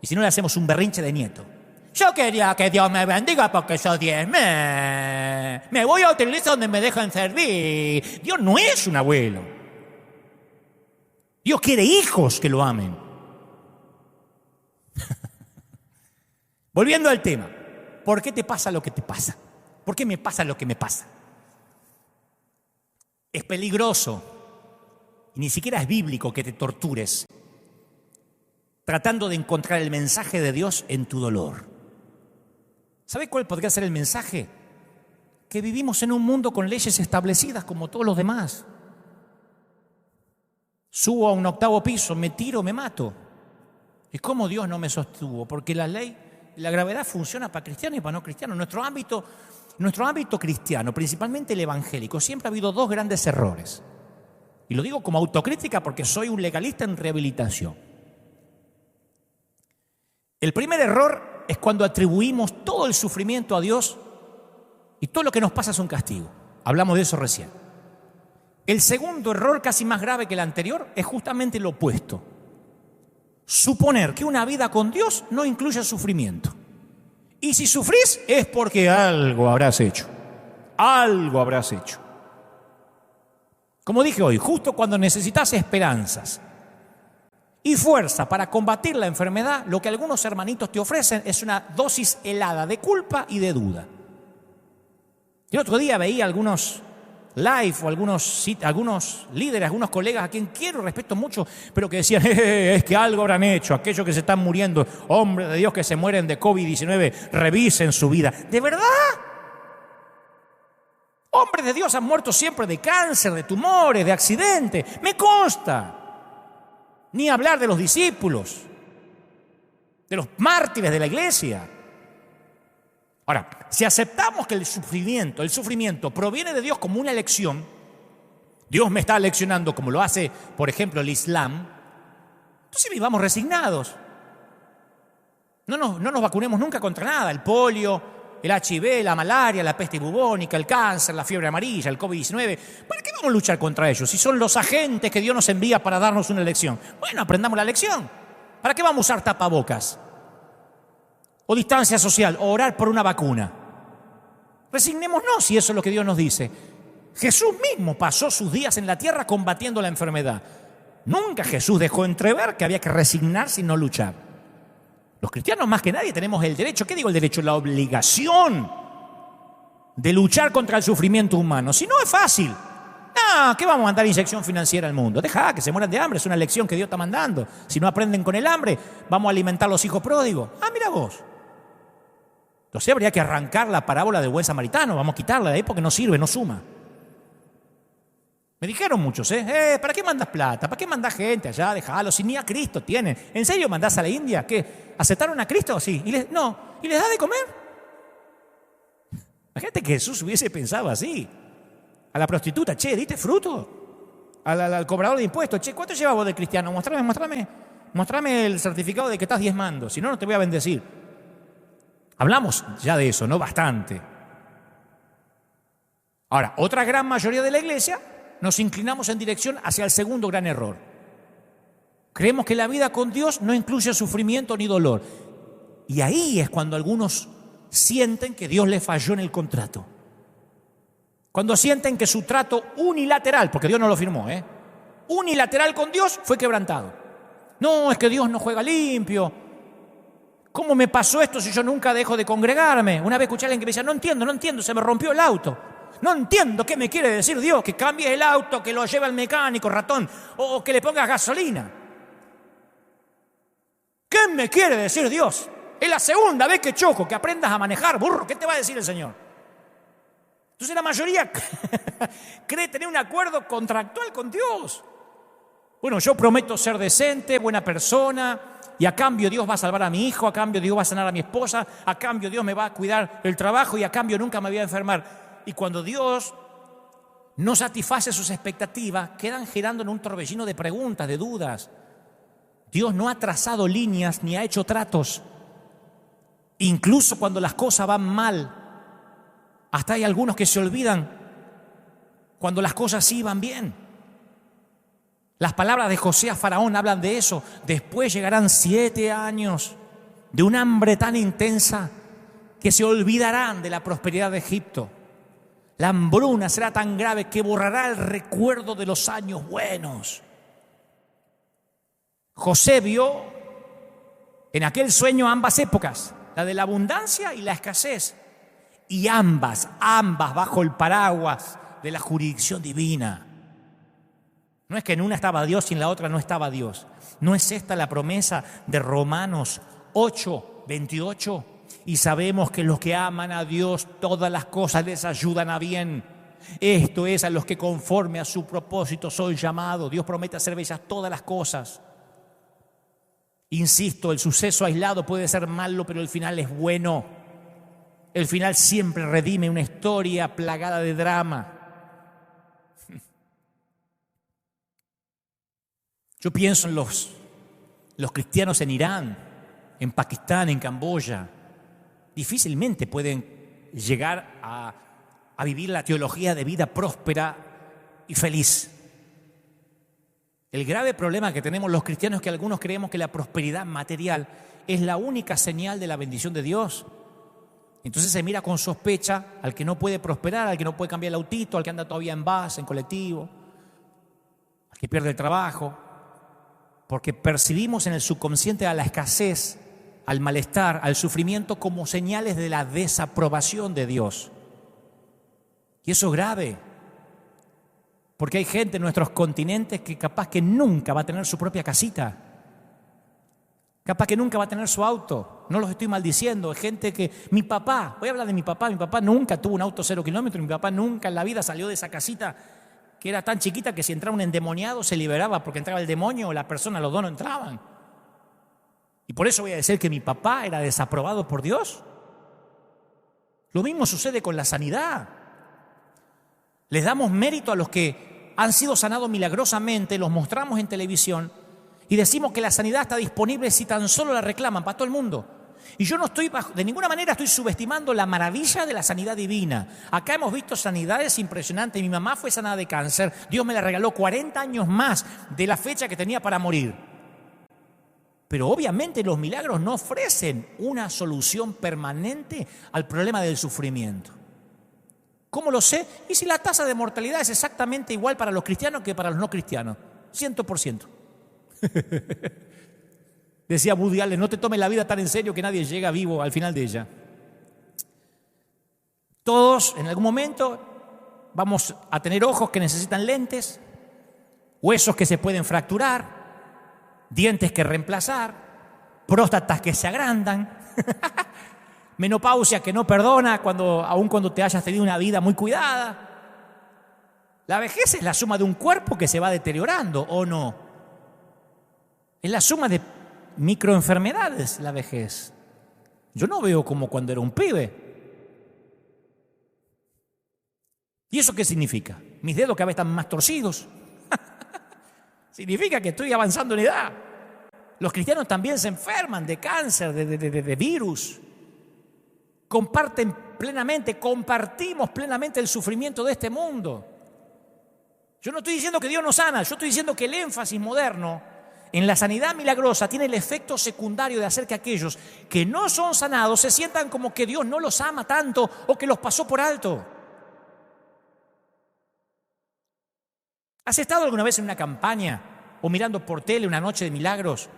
Y si no, le hacemos un berrinche de nieto. Yo quería que Dios me bendiga porque yo diezmé. Me voy a utilizar donde me dejan servir. Dios no es un abuelo. Dios quiere hijos que lo amen. Volviendo al tema. ¿Por qué te pasa lo que te pasa? ¿Por qué me pasa lo que me pasa? Es peligroso. Y ni siquiera es bíblico que te tortures tratando de encontrar el mensaje de Dios en tu dolor. ¿Sabe cuál podría ser el mensaje? Que vivimos en un mundo con leyes establecidas como todos los demás. Subo a un 8º piso, me tiro, me mato. ¿Y cómo Dios no me sostuvo? Porque la ley, la gravedad funciona para cristianos y para no cristianos. Nuestro ámbito cristiano, principalmente el evangélico, siempre ha habido 2 grandes errores. Y lo digo como autocrítica porque soy un legalista en rehabilitación. El primer error es cuando atribuimos todo el sufrimiento a Dios y todo lo que nos pasa es un castigo. Hablamos de eso recién. El segundo error, casi más grave que el anterior, es justamente lo opuesto. Suponer que una vida con Dios no incluye sufrimiento. Y si sufrís es porque algo habrás hecho. Algo habrás hecho. Como dije hoy, justo cuando necesitas esperanzas y fuerza para combatir la enfermedad, lo que algunos hermanitos te ofrecen es una dosis helada de culpa y de duda. El otro día veía algunos live o algunos líderes, algunos colegas a quien quiero y respeto mucho, pero que decían, es que algo habrán hecho, aquellos que se están muriendo, hombres de Dios que se mueren de COVID-19, revisen su vida. ¿De verdad? Hombres de Dios han muerto siempre de cáncer, de tumores, de accidentes. Me consta. Ni hablar de los discípulos, de los mártires de la iglesia. Ahora, si aceptamos que el sufrimiento proviene de Dios como una elección, Dios me está leccionando como lo hace, por ejemplo, el Islam, entonces vivamos resignados. No nos vacunemos nunca contra nada, el polio, el HIV, la malaria, la peste bubónica, el cáncer, la fiebre amarilla, el COVID-19. ¿Para qué vamos a luchar contra ellos? Si son los agentes que Dios nos envía para darnos una lección. Bueno, aprendamos la lección. ¿Para qué vamos a usar tapabocas? O distancia social, o orar por una vacuna. Resignémonos si eso es lo que Dios nos dice. Jesús mismo pasó sus días en la tierra combatiendo la enfermedad. Nunca Jesús dejó entrever que había que resignarse y no luchar. Los cristianos más que nadie tenemos el derecho, ¿qué digo el derecho? La obligación de luchar contra el sufrimiento humano. Si no es fácil. No, ¿qué vamos a mandar inyección financiera al mundo? Deja que se mueran de hambre, es una lección que Dios está mandando. Si no aprenden con el hambre, vamos a alimentar a los hijos pródigos. Ah, mira vos. Entonces habría que arrancar la parábola del buen samaritano, vamos a quitarla de ahí porque no sirve, no suma. Me dijeron muchos, ¿para qué mandas plata? ¿Para qué mandás gente allá? Dejalo, si ni a Cristo tienen. ¿En serio mandás a la India? ¿Qué? ¿Aceptaron a Cristo? Sí. ¿Y les da de comer? Imagínate que Jesús hubiese pensado así. A la prostituta, ¿diste fruto? Al cobrador de impuestos, ¿cuánto llevas vos de cristiano? Mostrame el certificado de que estás diezmando, si no, no te voy a bendecir. Hablamos ya de eso, ¿no? Bastante. Ahora, otra gran mayoría de la iglesia nos inclinamos en dirección hacia el segundo gran error. Creemos que la vida con Dios no incluye sufrimiento ni dolor. Y ahí es cuando algunos sienten que Dios les falló en el contrato. Cuando sienten que su trato unilateral, porque Dios no lo firmó, unilateral con Dios fue quebrantado. No, es que Dios no juega limpio. ¿Cómo me pasó esto si yo nunca dejo de congregarme? Una vez escuché a alguien que me decía, no entiendo, se me rompió el auto. No entiendo qué me quiere decir Dios, que cambies el auto, que lo lleve al mecánico, ratón, o que le pongas gasolina. ¿Quién me quiere decir Dios? Es la segunda vez que choco, que aprendas a manejar, burro. ¿Qué te va a decir el Señor? Entonces la mayoría cree tener un acuerdo contractual con Dios. Bueno, yo prometo ser decente, buena persona, y a cambio Dios va a salvar a mi hijo, a cambio Dios va a sanar a mi esposa, a cambio Dios me va a cuidar el trabajo y a cambio nunca me voy a enfermar. Y cuando Dios no satisface sus expectativas, quedan girando en un torbellino de preguntas, de dudas. Dios no ha trazado líneas ni ha hecho tratos. Incluso cuando las cosas van mal, hasta hay algunos que se olvidan cuando las cosas sí van bien. Las palabras de José a Faraón hablan de eso. Después llegarán 7 años de un hambre tan intensa que se olvidarán de la prosperidad de Egipto. La hambruna será tan grave que borrará el recuerdo de los años buenos. José vio en aquel sueño ambas épocas, la de la abundancia y la escasez, y ambas bajo el paraguas de la jurisdicción divina. No es que en una estaba Dios y en la otra no estaba Dios. ¿No es esta la promesa de Romanos 8:28? Y sabemos que los que aman a Dios, todas las cosas les ayudan a bien. Esto es, a los que conforme a su propósito son llamados. Dios promete hacer bellas todas las cosas. Insisto, el suceso aislado puede ser malo, pero el final es bueno. El final siempre redime una historia plagada de drama. Yo pienso en los cristianos en Irán, en Pakistán, en Camboya. Difícilmente pueden llegar a vivir la teología de vida próspera y feliz. El grave problema que tenemos los cristianos es que algunos creemos que la prosperidad material es la única señal de la bendición de Dios. Entonces se mira con sospecha al que no puede prosperar, al que no puede cambiar el autito, al que anda todavía en bus, en colectivo, al que pierde el trabajo. Porque percibimos en el subconsciente a la escasez, al malestar, al sufrimiento como señales de la desaprobación de Dios. Y eso es grave, porque hay gente en nuestros continentes que capaz que nunca va a tener su propia casita, capaz que nunca va a tener su auto. No los estoy maldiciendo, hay gente que... Mi papá, voy a hablar de mi papá nunca tuvo un auto 0 kilómetros, mi papá nunca en la vida salió de esa casita que era tan chiquita que si entraba un endemoniado se liberaba porque entraba el demonio o la persona, los dos no entraban. Y por eso voy a decir que mi papá era desaprobado por Dios. Lo mismo sucede con la sanidad. Les damos mérito a los que han sido sanados milagrosamente, los mostramos en televisión y decimos que la sanidad está disponible si tan solo la reclaman para todo el mundo. Y yo no estoy, de ninguna manera estoy subestimando la maravilla de la sanidad divina. Acá hemos visto sanidades impresionantes. Mi mamá fue sanada de cáncer. Dios me la regaló 40 años más de la fecha que tenía para morir. Pero obviamente los milagros no ofrecen una solución permanente al problema del sufrimiento. ¿Cómo lo sé? Y si la tasa de mortalidad es exactamente igual para los cristianos que para los no cristianos. 100%. Decía Woody Allen, no te tomes la vida tan en serio que nadie llega vivo al final de ella. Todos en algún momento vamos a tener ojos que necesitan lentes, huesos que se pueden fracturar, dientes que reemplazar, próstatas que se agrandan, menopausia que no perdona aun cuando te hayas tenido una vida muy cuidada. La vejez es la suma de un cuerpo que se va deteriorando, ¿o no? Es la suma de microenfermedades, la vejez. Yo no veo como cuando era un pibe. ¿Y eso qué significa? Mis dedos cada vez están más torcidos. Significa que estoy avanzando en edad. Los cristianos también se enferman de cáncer, de virus. Compartimos plenamente el sufrimiento de este mundo. Yo no estoy diciendo que Dios no sana, yo estoy diciendo que el énfasis moderno en la sanidad milagrosa tiene el efecto secundario de hacer que aquellos que no son sanados se sientan como que Dios no los ama tanto o que los pasó por alto. ¿Has estado alguna vez en una campaña o mirando por tele una noche de milagros?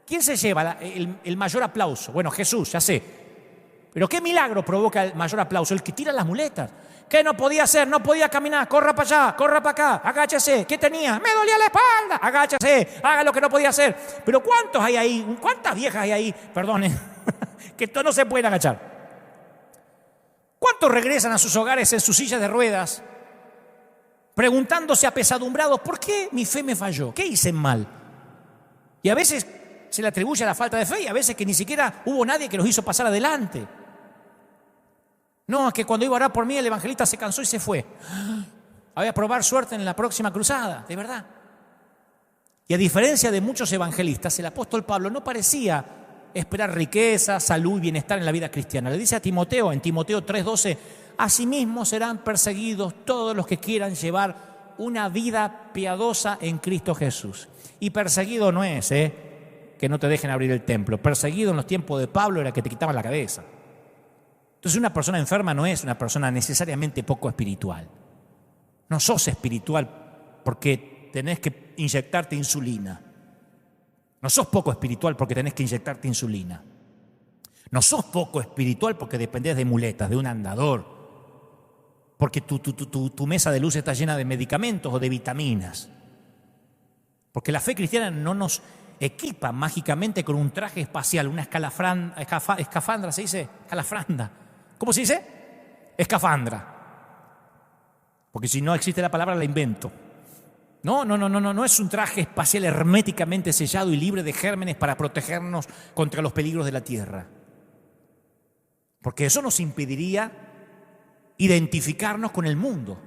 ¿Quién se lleva el mayor aplauso? Bueno, Jesús, ya sé. Pero ¿qué milagro provoca el mayor aplauso? El que tira las muletas. ¿Qué no podía hacer? No podía caminar. Corra para allá, corra para acá, agáchese. ¿Qué tenía? Me dolía la espalda. Agáchese, haga lo que no podía hacer. Pero ¿cuántos hay ahí? ¿Cuántas viejas hay ahí? Perdonen, que no se pueden agachar. ¿Cuántos regresan a sus hogares en sus sillas de ruedas, preguntándose apesadumbrados, ¿por qué mi fe me falló? ¿Qué hice mal? Y a veces se le atribuye a la falta de fe y a veces que ni siquiera hubo nadie que los hizo pasar adelante. No, es que cuando iba a orar por mí el evangelista se cansó y se fue. Voy a probar suerte en la próxima cruzada, de verdad. Y a diferencia de muchos evangelistas, el apóstol Pablo no parecía esperar riqueza, salud y bienestar en la vida cristiana. Le dice a Timoteo, en Timoteo 3:12, asimismo serán perseguidos todos los que quieran llevar una vida piadosa en Cristo Jesús. Y perseguido no es, que no te dejen abrir el templo. Perseguido en los tiempos de Pablo era que te quitaban la cabeza. Entonces una persona enferma no es una persona necesariamente poco espiritual. No sos espiritual porque tenés que inyectarte insulina. No sos poco espiritual porque tenés que inyectarte insulina. No sos poco espiritual porque dependés de muletas, de un andador. Porque tu mesa de luz está llena de medicamentos o de vitaminas. Porque la fe cristiana no nos equipa mágicamente con un traje espacial, una escafandra, ¿se dice? Escalafranda. ¿Cómo se dice? Escafandra. Porque si no existe la palabra, la invento. No es un traje espacial herméticamente sellado y libre de gérmenes para protegernos contra los peligros de la tierra. Porque eso nos impediría identificarnos con el mundo.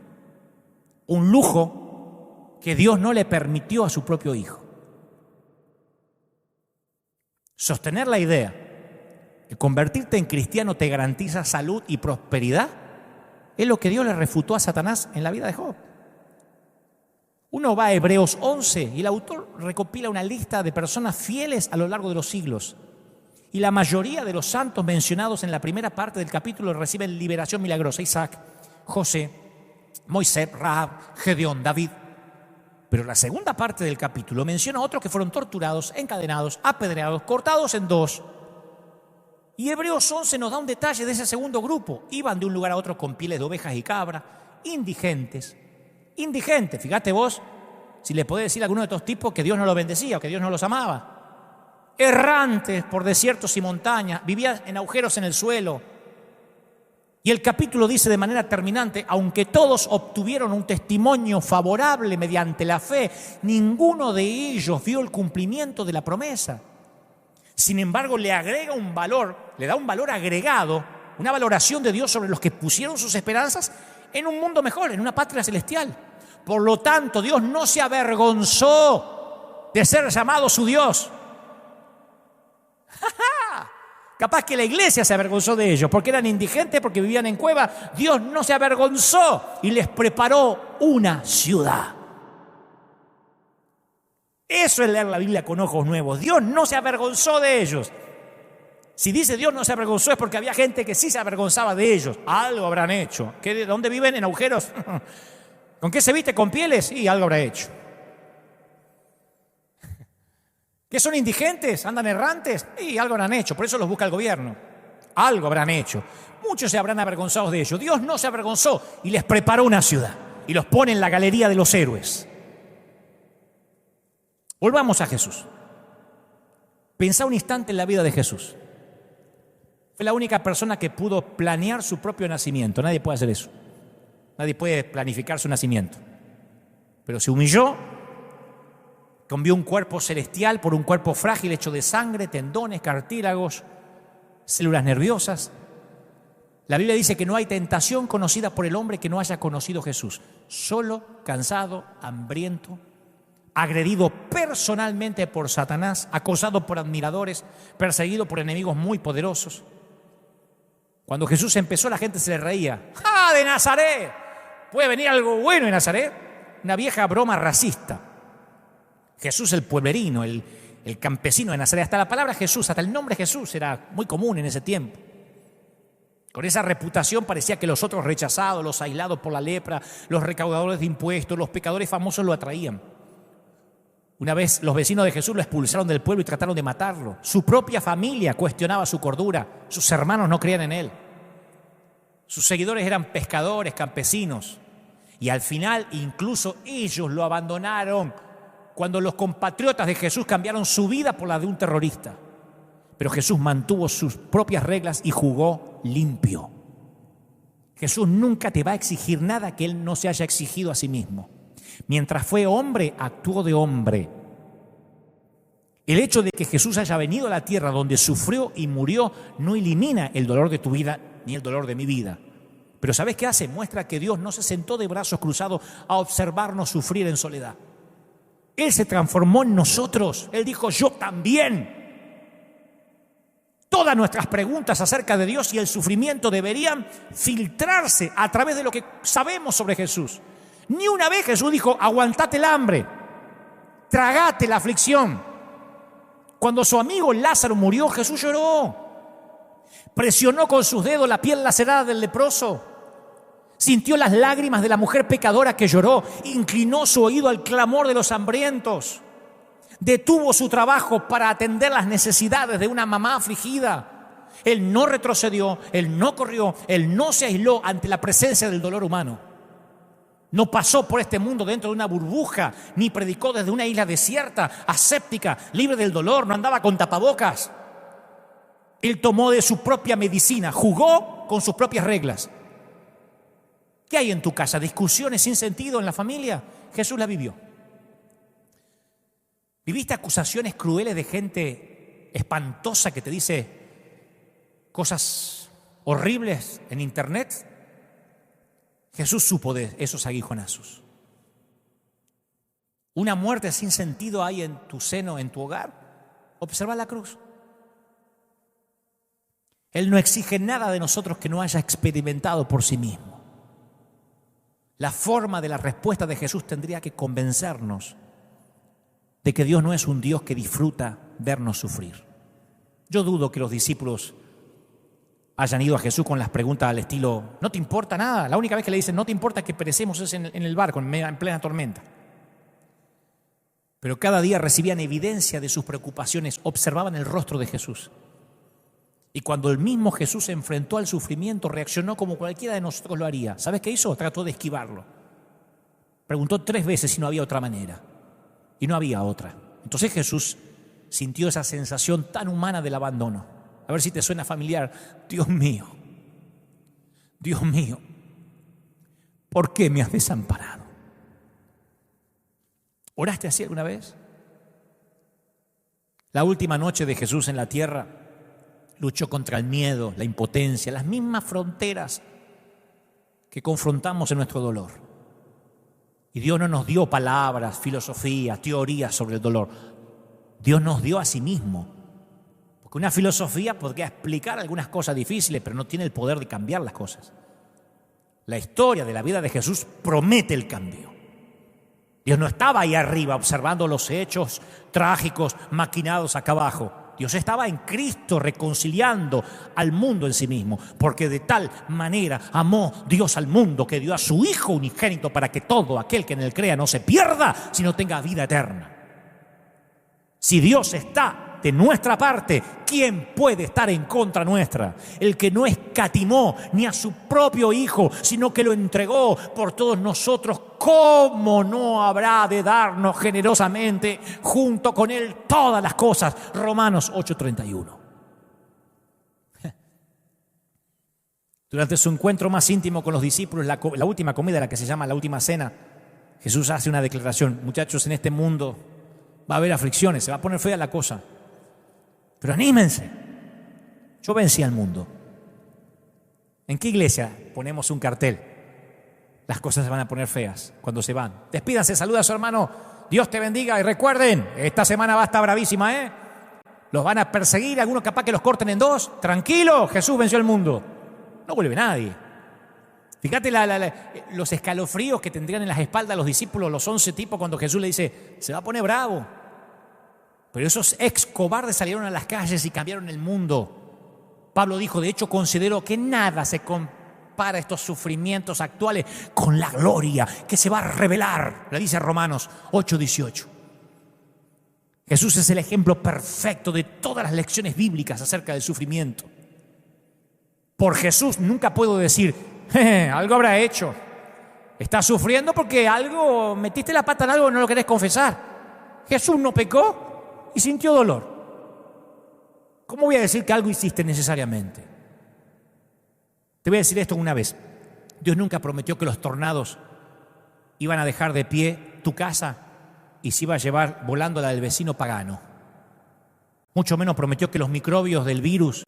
Un lujo que Dios no le permitió a su propio Hijo. Sostener la idea que convertirte en cristiano te garantiza salud y prosperidad es lo que Dios le refutó a Satanás en la vida de Job. Uno va a Hebreos 11 y el autor recopila una lista de personas fieles a lo largo de los siglos. Y la mayoría de los santos mencionados en la primera parte del capítulo reciben liberación milagrosa. Isaac, José, Moisés, Rahab, Gedeón, David. Pero la segunda parte del capítulo menciona a otros que fueron torturados, encadenados, apedreados, cortados en dos. Y Hebreos 11 nos da un detalle de ese segundo grupo. Iban de un lugar a otro con pieles de ovejas y cabras, indigentes, fíjate vos, si le podés decir a alguno de estos tipos que Dios no los bendecía o que Dios no los amaba. Errantes por desiertos y montañas, vivían en agujeros en el suelo. Y el capítulo dice de manera terminante, aunque todos obtuvieron un testimonio favorable mediante la fe, ninguno de ellos vio el cumplimiento de la promesa. Sin embargo, le da un valor agregado, una valoración de Dios sobre los que pusieron sus esperanzas en un mundo mejor, en una patria celestial. Por lo tanto, Dios no se avergonzó de ser llamado su Dios. Capaz que la iglesia se avergonzó de ellos porque eran indigentes, porque vivían en cuevas. Dios no se avergonzó y les preparó una ciudad. Eso es leer la Biblia con ojos nuevos. Dios no se avergonzó de ellos. Si dice Dios no se avergonzó es porque había gente que sí se avergonzaba de ellos. Algo habrán hecho. ¿Dónde viven? ¿En agujeros? ¿Con qué se viste? ¿Con pieles? Y algo habrá hecho. ¿Qué son indigentes? ¿Andan errantes? Y algo habrán hecho. Por eso los busca el gobierno. Algo habrán hecho. Muchos se habrán avergonzado de ellos. Dios no se avergonzó y les preparó una ciudad. Y los pone en la galería de los héroes. Volvamos a Jesús. Pensá un instante en la vida de Jesús. Fue la única persona que pudo planear su propio nacimiento. Nadie puede hacer eso. Nadie puede planificar su nacimiento. Pero se humilló, cambió un cuerpo celestial por un cuerpo frágil hecho de sangre, tendones, cartílagos, células nerviosas. La Biblia dice que no hay tentación conocida por el hombre que no haya conocido Jesús. Solo, cansado, hambriento, agredido personalmente por Satanás, acosado por admiradores, perseguido por enemigos muy poderosos. Cuando Jesús empezó, la gente se le reía. ¡Ah, de Nazaret! ¿Puede venir algo bueno de Nazaret? Una vieja broma racista. Jesús el pueblerino, el campesino de Nazaret. Hasta la palabra Jesús, hasta el nombre Jesús era muy común en ese tiempo. Con esa reputación parecía que los otros rechazados, los aislados por la lepra, los recaudadores de impuestos, los pecadores famosos lo atraían. Una vez los vecinos de Jesús lo expulsaron del pueblo y trataron de matarlo. Su propia familia cuestionaba su cordura. Sus hermanos no creían en él. Sus seguidores eran pescadores, campesinos. Y al final incluso ellos lo abandonaron cuando los compatriotas de Jesús cambiaron su vida por la de un terrorista. Pero Jesús mantuvo sus propias reglas y jugó limpio. Jesús nunca te va a exigir nada que Él no se haya exigido a sí mismo. Mientras fue hombre, actuó de hombre. El hecho de que Jesús haya venido a la tierra donde sufrió y murió no elimina el dolor de tu vida ni el dolor de mi vida. Pero ¿sabes qué hace? Muestra que Dios no se sentó de brazos cruzados a observarnos sufrir en soledad. Él se transformó en nosotros. Él dijo, yo también. Todas nuestras preguntas acerca de Dios y el sufrimiento deberían filtrarse a través de lo que sabemos sobre Jesús. Ni una vez Jesús dijo, aguantate el hambre, tragate la aflicción. Cuando su amigo Lázaro murió, Jesús lloró. Presionó con sus dedos la piel lacerada del leproso. Sintió las lágrimas de la mujer pecadora que lloró. Inclinó su oído al clamor de los hambrientos. Detuvo su trabajo para atender las necesidades de una mamá afligida. Él no retrocedió, él no corrió, él no se aisló ante la presencia del dolor humano. No pasó por este mundo dentro de una burbuja, ni predicó desde una isla desierta, aséptica, libre del dolor, no andaba con tapabocas. Él tomó de su propia medicina, jugó con sus propias reglas. ¿Qué hay en tu casa? ¿Discusiones sin sentido en la familia? Jesús la vivió. ¿Viviste acusaciones crueles de gente espantosa que te dice cosas horribles en internet? Jesús supo de esos aguijonazos. ¿Una muerte sin sentido hay en tu seno, en tu hogar? Observa la cruz. Él no exige nada de nosotros que no haya experimentado por sí mismo. La forma de la respuesta de Jesús tendría que convencernos de que Dios no es un Dios que disfruta vernos sufrir. Yo dudo que los discípulos hayan ido a Jesús con las preguntas al estilo, no te importa nada. La única vez que le dicen, no te importa que perecemos es en el barco, en plena tormenta. Pero cada día recibían evidencia de sus preocupaciones, observaban el rostro de Jesús. Y cuando el mismo Jesús se enfrentó al sufrimiento, reaccionó como cualquiera de nosotros lo haría. ¿Sabes qué hizo? Trató de esquivarlo. Preguntó 3 veces si no había otra manera. Y no había otra. Entonces Jesús sintió esa sensación tan humana del abandono. A ver si te suena familiar. Dios mío, ¿por qué me has desamparado? ¿Oraste así alguna vez? La última noche de Jesús en la tierra luchó contra el miedo, la impotencia, las mismas fronteras que confrontamos en nuestro dolor. Y Dios no nos dio palabras, filosofías, teorías sobre el dolor. Dios nos dio a sí mismo. Porque una filosofía podría explicar algunas cosas difíciles, pero no tiene el poder de cambiar las cosas. La historia de la vida de Jesús promete el cambio. Dios no estaba ahí arriba observando los hechos trágicos maquinados acá abajo. Dios estaba en Cristo reconciliando al mundo en sí mismo, porque de tal manera amó Dios al mundo que dio a su Hijo unigénito para que todo aquel que en él crea no se pierda, sino tenga vida eterna. Si Dios está de nuestra parte, ¿quién puede estar en contra nuestra? El que no escatimó ni a su propio Hijo, sino que lo entregó por todos nosotros, ¿cómo no habrá de darnos generosamente junto con Él todas las cosas? Romanos 8:31. Durante su encuentro más íntimo con los discípulos, la última comida, la que se llama la última cena, Jesús hace una declaración: muchachos, en este mundo va a haber aflicciones, se va a poner fea la cosa, pero anímense, yo vencí al mundo. ¿En qué iglesia ponemos un cartel? Las cosas se van a poner feas cuando se van. Despídanse, saluda a su hermano, Dios te bendiga, y recuerden, esta semana va a estar bravísima, los van a perseguir, algunos capaz que los corten en 2. Tranquilo, Jesús venció al mundo. No vuelve nadie. Fíjate los escalofríos que tendrían en las espaldas los discípulos, los 11 tipos, cuando Jesús le dice, se va a poner bravo. Pero esos ex cobardes salieron a las calles y cambiaron el mundo. Pablo dijo, de hecho considero que nada se compara a estos sufrimientos actuales con la gloria que se va a revelar, le dice Romanos 8:18. Jesús es el ejemplo perfecto de todas las lecciones bíblicas acerca del sufrimiento. Por Jesús nunca puedo decir, algo habrá hecho. Estás sufriendo porque algo, metiste la pata en algo y no lo querés confesar. Jesús no pecó y sintió dolor. ¿Cómo voy a decir que algo hiciste necesariamente? Te voy a decir esto una vez. Dios nunca prometió que los tornados iban a dejar de pie tu casa y se iba a llevar volando la del vecino pagano. Mucho menos prometió que los microbios del virus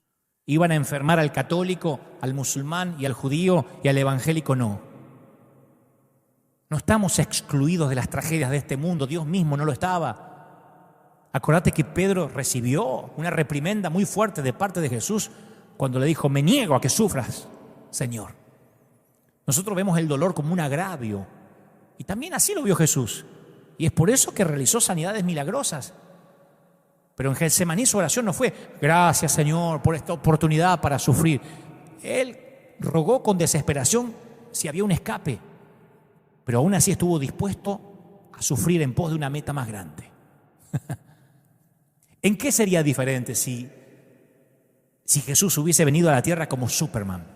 iban a enfermar al católico, al musulmán y al judío y al evangélico no. No estamos excluidos de las tragedias de este mundo, Dios mismo no lo estaba. Acordate que Pedro recibió una reprimenda muy fuerte de parte de Jesús cuando le dijo, me niego a que sufras, Señor. Nosotros vemos el dolor como un agravio y también así lo vio Jesús. Y es por eso que realizó sanidades milagrosas. Pero en Getsemaní su oración no fue, gracias Señor por esta oportunidad para sufrir. Él rogó con desesperación si había un escape. Pero aún así estuvo dispuesto a sufrir en pos de una meta más grande. ¿En qué sería diferente si Jesús hubiese venido a la tierra como Superman?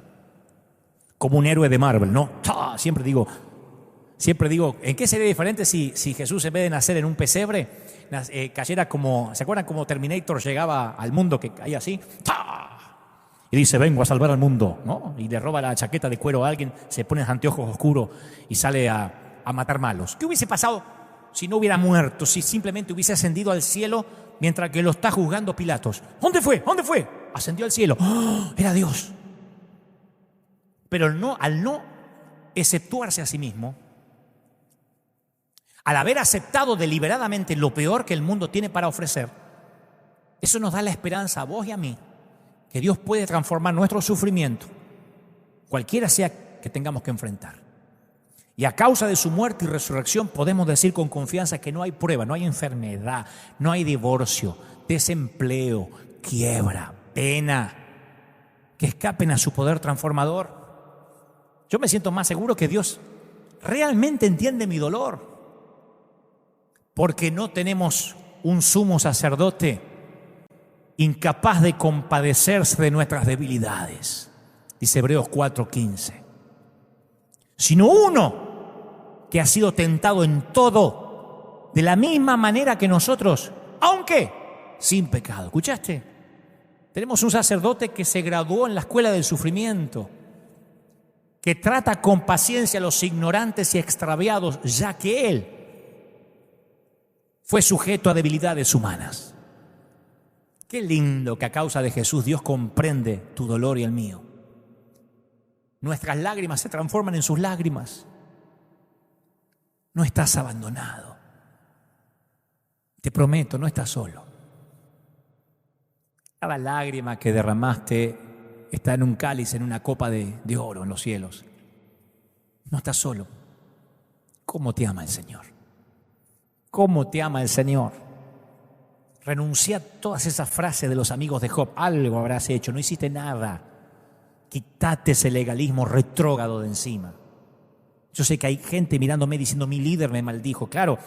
Como un héroe de Marvel, ¿no? Siempre digo, ¿en qué sería diferente si Jesús en vez de nacer en un pesebre, cayera como, ¿se acuerdan cómo Terminator llegaba al mundo que caía así? Y dice, vengo a salvar al mundo, ¿no? Y le roba la chaqueta de cuero a alguien, se pone los anteojos oscuros y sale a matar malos. ¿Qué hubiese pasado si no hubiera muerto, si simplemente hubiese ascendido al cielo mientras que lo está juzgando Pilatos? ¿Dónde fue? ¿Dónde fue? Ascendió al cielo. ¡Oh! Era Dios. Pero al no exceptuarse a sí mismo, al haber aceptado deliberadamente lo peor que el mundo tiene para ofrecer, eso nos da la esperanza a vos y a mí que Dios puede transformar nuestro sufrimiento, cualquiera sea que tengamos que enfrentar. Y a causa de su muerte y resurrección podemos decir con confianza que no hay prueba, no hay enfermedad, no hay divorcio, desempleo, quiebra, pena, que escapen a su poder transformador. Yo me siento más seguro que Dios realmente entiende mi dolor, porque no tenemos un sumo sacerdote incapaz de compadecerse de nuestras debilidades, dice Hebreos 4:15, sino uno que ha sido tentado en todo de la misma manera que nosotros, aunque sin pecado. ¿Escuchaste? Tenemos un sacerdote que se graduó en la escuela del sufrimiento, que trata con paciencia a los ignorantes y extraviados, ya que él fue sujeto a debilidades humanas. Qué lindo que a causa de Jesús Dios comprende tu dolor y el mío. Nuestras lágrimas se transforman en sus lágrimas. No estás abandonado. Te prometo, no estás solo. Cada lágrima que derramaste está en un cáliz, en una copa de oro en los cielos. No estás solo. ¿Cómo te ama el Señor? ¿Cómo te ama el Señor? Renuncia a todas esas frases de los amigos de Job. Algo habrás hecho, no hiciste nada. Quítate ese legalismo retrógrado de encima. Yo sé que hay gente mirándome diciendo, mi líder me maldijo. Claro,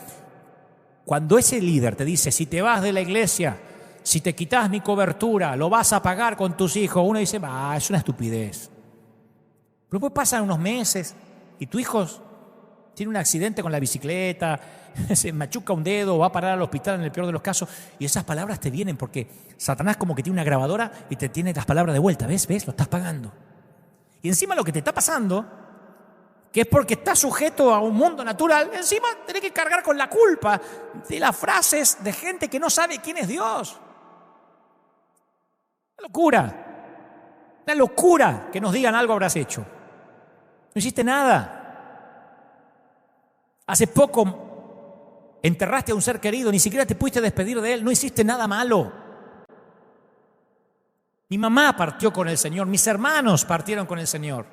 cuando ese líder te dice, si te vas de la iglesia, si te quitas mi cobertura, lo vas a pagar con tus hijos, uno dice, es una estupidez. Pero después pasan unos meses y tu hijo tiene un accidente con la bicicleta, se machuca un dedo, va a parar al hospital en el peor de los casos, y esas palabras te vienen porque Satanás como que tiene una grabadora y te tiene las palabras de vuelta. ¿Ves? Lo estás pagando. Y encima lo que te está pasando, que es porque estás sujeto a un mundo natural, encima tenés que cargar con la culpa de las frases de gente que no sabe quién es Dios. Una locura. Una locura que nos digan algo habrás hecho. No hiciste nada. Hace poco enterraste a un ser querido, ni siquiera te pudiste despedir de él, no hiciste nada malo. Mi mamá partió con el Señor, mis hermanos partieron con el Señor.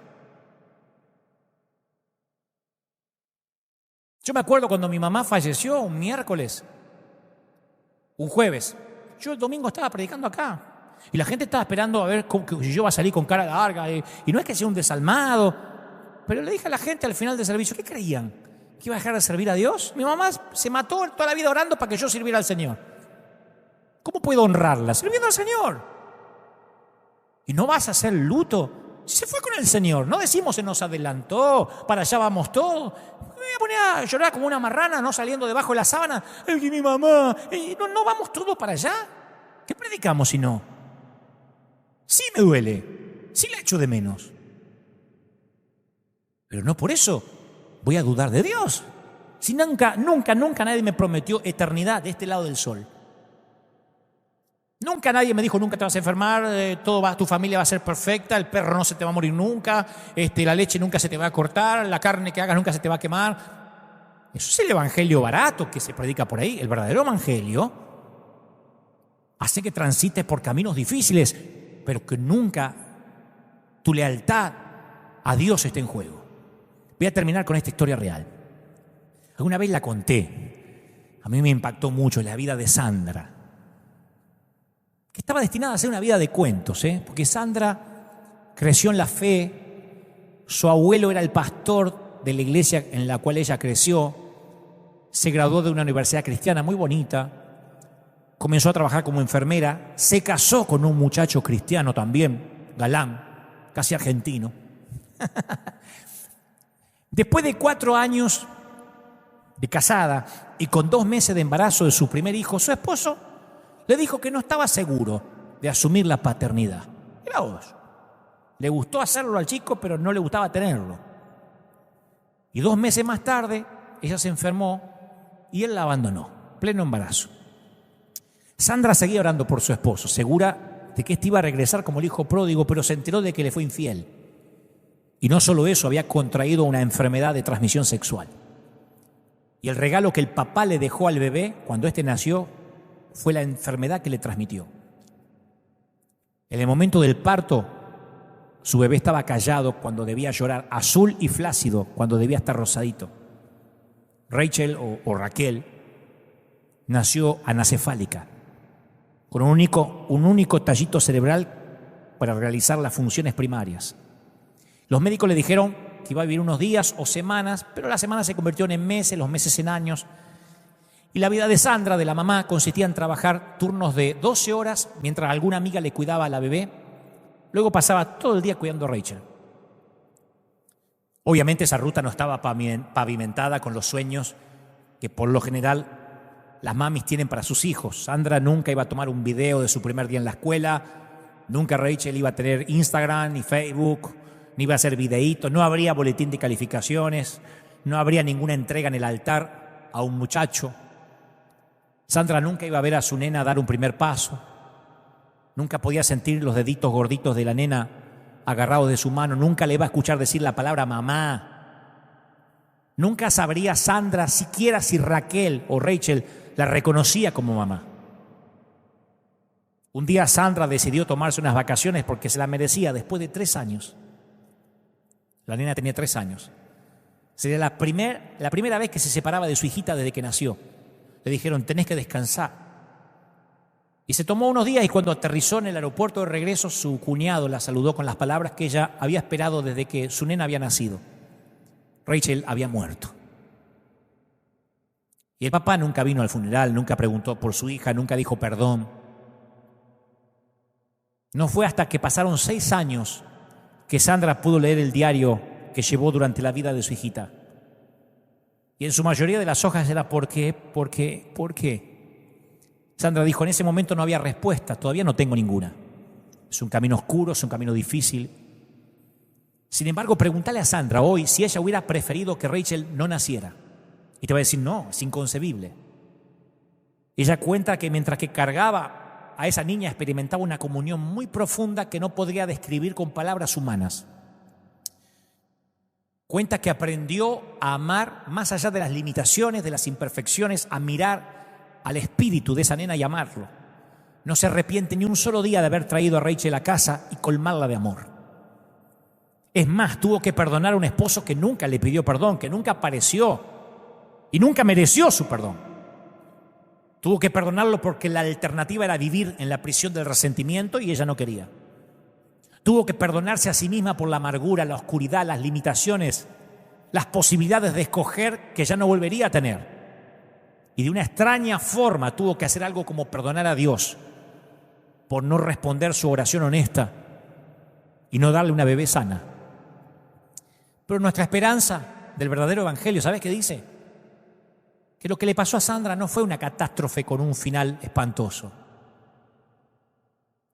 Yo me acuerdo cuando mi mamá falleció un miércoles, un jueves. Yo el domingo estaba predicando acá y la gente estaba esperando a ver si yo iba a salir con cara larga y no es que sea un desalmado, pero le dije a la gente al final del servicio, ¿qué creían? ¿Que iba a dejar de servir a Dios? Mi mamá se mató toda la vida orando para que yo sirviera al Señor. ¿Cómo puedo honrarla? Sirviendo al Señor. ¿Y no vas a hacer luto? Si se fue con el Señor, no decimos se nos adelantó, para allá vamos todos. Me voy a poner a llorar como una marrana, no saliendo debajo de la sábana. ¡Ay, mi mamá! No vamos todos para allá. ¿Qué predicamos si no? Sí me duele, sí la echo de menos. Pero no por eso voy a dudar de Dios. Si nunca nadie me prometió eternidad de este lado del sol. Nunca nadie me dijo, nunca te vas a enfermar, tu familia va a ser perfecta, el perro no se te va a morir nunca, la leche nunca se te va a cortar, la carne que hagas nunca se te va a quemar. Eso es el evangelio barato que se predica por ahí. El verdadero evangelio hace que transites por caminos difíciles, pero que nunca tu lealtad a Dios esté en juego. Voy a terminar con esta historia real. Alguna vez la conté. A mí me impactó mucho la vida de Sandra, que estaba destinada a ser una vida de cuentos, porque Sandra creció en la fe, su abuelo era el pastor de la iglesia en la cual ella creció, se graduó de una universidad cristiana muy bonita, comenzó a trabajar como enfermera, se casó con un muchacho cristiano también, galán, casi argentino. Después de 4 años de casada y con 2 meses de embarazo de su primer hijo, su esposo le dijo que no estaba seguro de asumir la paternidad. Mirá vos, le gustó hacerlo al chico, pero no le gustaba tenerlo. Y 2 meses más tarde, ella se enfermó y él la abandonó, pleno embarazo. Sandra seguía orando por su esposo, segura de que éste iba a regresar como el hijo pródigo, pero se enteró de que le fue infiel. Y no solo eso, había contraído una enfermedad de transmisión sexual. Y el regalo que el papá le dejó al bebé cuando éste nació fue la enfermedad que le transmitió. En el momento del parto, su bebé estaba callado cuando debía llorar, azul y flácido cuando debía estar rosadito. Rachel o Raquel nació anacefálica, con un único tallito cerebral para realizar las funciones primarias. Los médicos le dijeron que iba a vivir unos días o semanas, pero las semanas se convirtieron en meses, los meses en años. Y la vida de Sandra, de la mamá, consistía en trabajar turnos de 12 horas mientras alguna amiga le cuidaba a la bebé. Luego pasaba todo el día cuidando a Rachel. Obviamente esa ruta no estaba pavimentada con los sueños que por lo general las mamis tienen para sus hijos. Sandra nunca iba a tomar un video de su primer día en la escuela, nunca Rachel iba a tener Instagram ni Facebook, ni iba a hacer videitos, no habría boletín de calificaciones, no habría ninguna entrega en el altar a un muchacho. Sandra nunca iba a ver a su nena dar un primer paso, nunca podía sentir los deditos gorditos de la nena agarrados de su mano, nunca le iba a escuchar decir la palabra mamá. Nunca sabría Sandra siquiera si Raquel o Rachel la reconocía como mamá. Un día Sandra decidió tomarse unas vacaciones porque se la merecía después de 3 años. La nena tenía 3 años. Sería la primera vez que se separaba de su hijita desde que nació. Le dijeron, tenés que descansar. Y se tomó unos días y cuando aterrizó en el aeropuerto de regreso, su cuñado la saludó con las palabras que ella había esperado desde que su nena había nacido. Rachel había muerto. Y el papá nunca vino al funeral, nunca preguntó por su hija, nunca dijo perdón. No fue hasta que pasaron 6 años que Sandra pudo leer el diario que llevó durante la vida de su hijita. Y en su mayoría de las hojas era ¿por qué? ¿Por qué? ¿Por qué? Sandra dijo, en ese momento no había respuesta, todavía no tengo ninguna. Es un camino oscuro, es un camino difícil. Sin embargo, pregúntale a Sandra hoy si ella hubiera preferido que Rachel no naciera. Y te va a decir, no, es inconcebible. Ella cuenta que mientras que cargaba a esa niña experimentaba una comunión muy profunda que no podría describir con palabras humanas. Cuenta que aprendió a amar más allá de las limitaciones, de las imperfecciones, a mirar al espíritu de esa nena y amarlo. No se arrepiente ni un solo día de haber traído a Rachel a casa y colmarla de amor. Es más, tuvo que perdonar a un esposo que nunca le pidió perdón, que nunca apareció y nunca mereció su perdón. Tuvo que perdonarlo porque la alternativa era vivir en la prisión del resentimiento y ella no quería. Tuvo que perdonarse a sí misma por la amargura, la oscuridad, las limitaciones, las posibilidades de escoger que ya no volvería a tener. y de una extraña forma tuvo que hacer algo como perdonar a Dios por no responder su oración honesta y no darle una bebé sana. Pero nuestra esperanza del verdadero evangelio, ¿sabes qué dice? Que lo que le pasó a Sandra no fue una catástrofe con un final espantoso.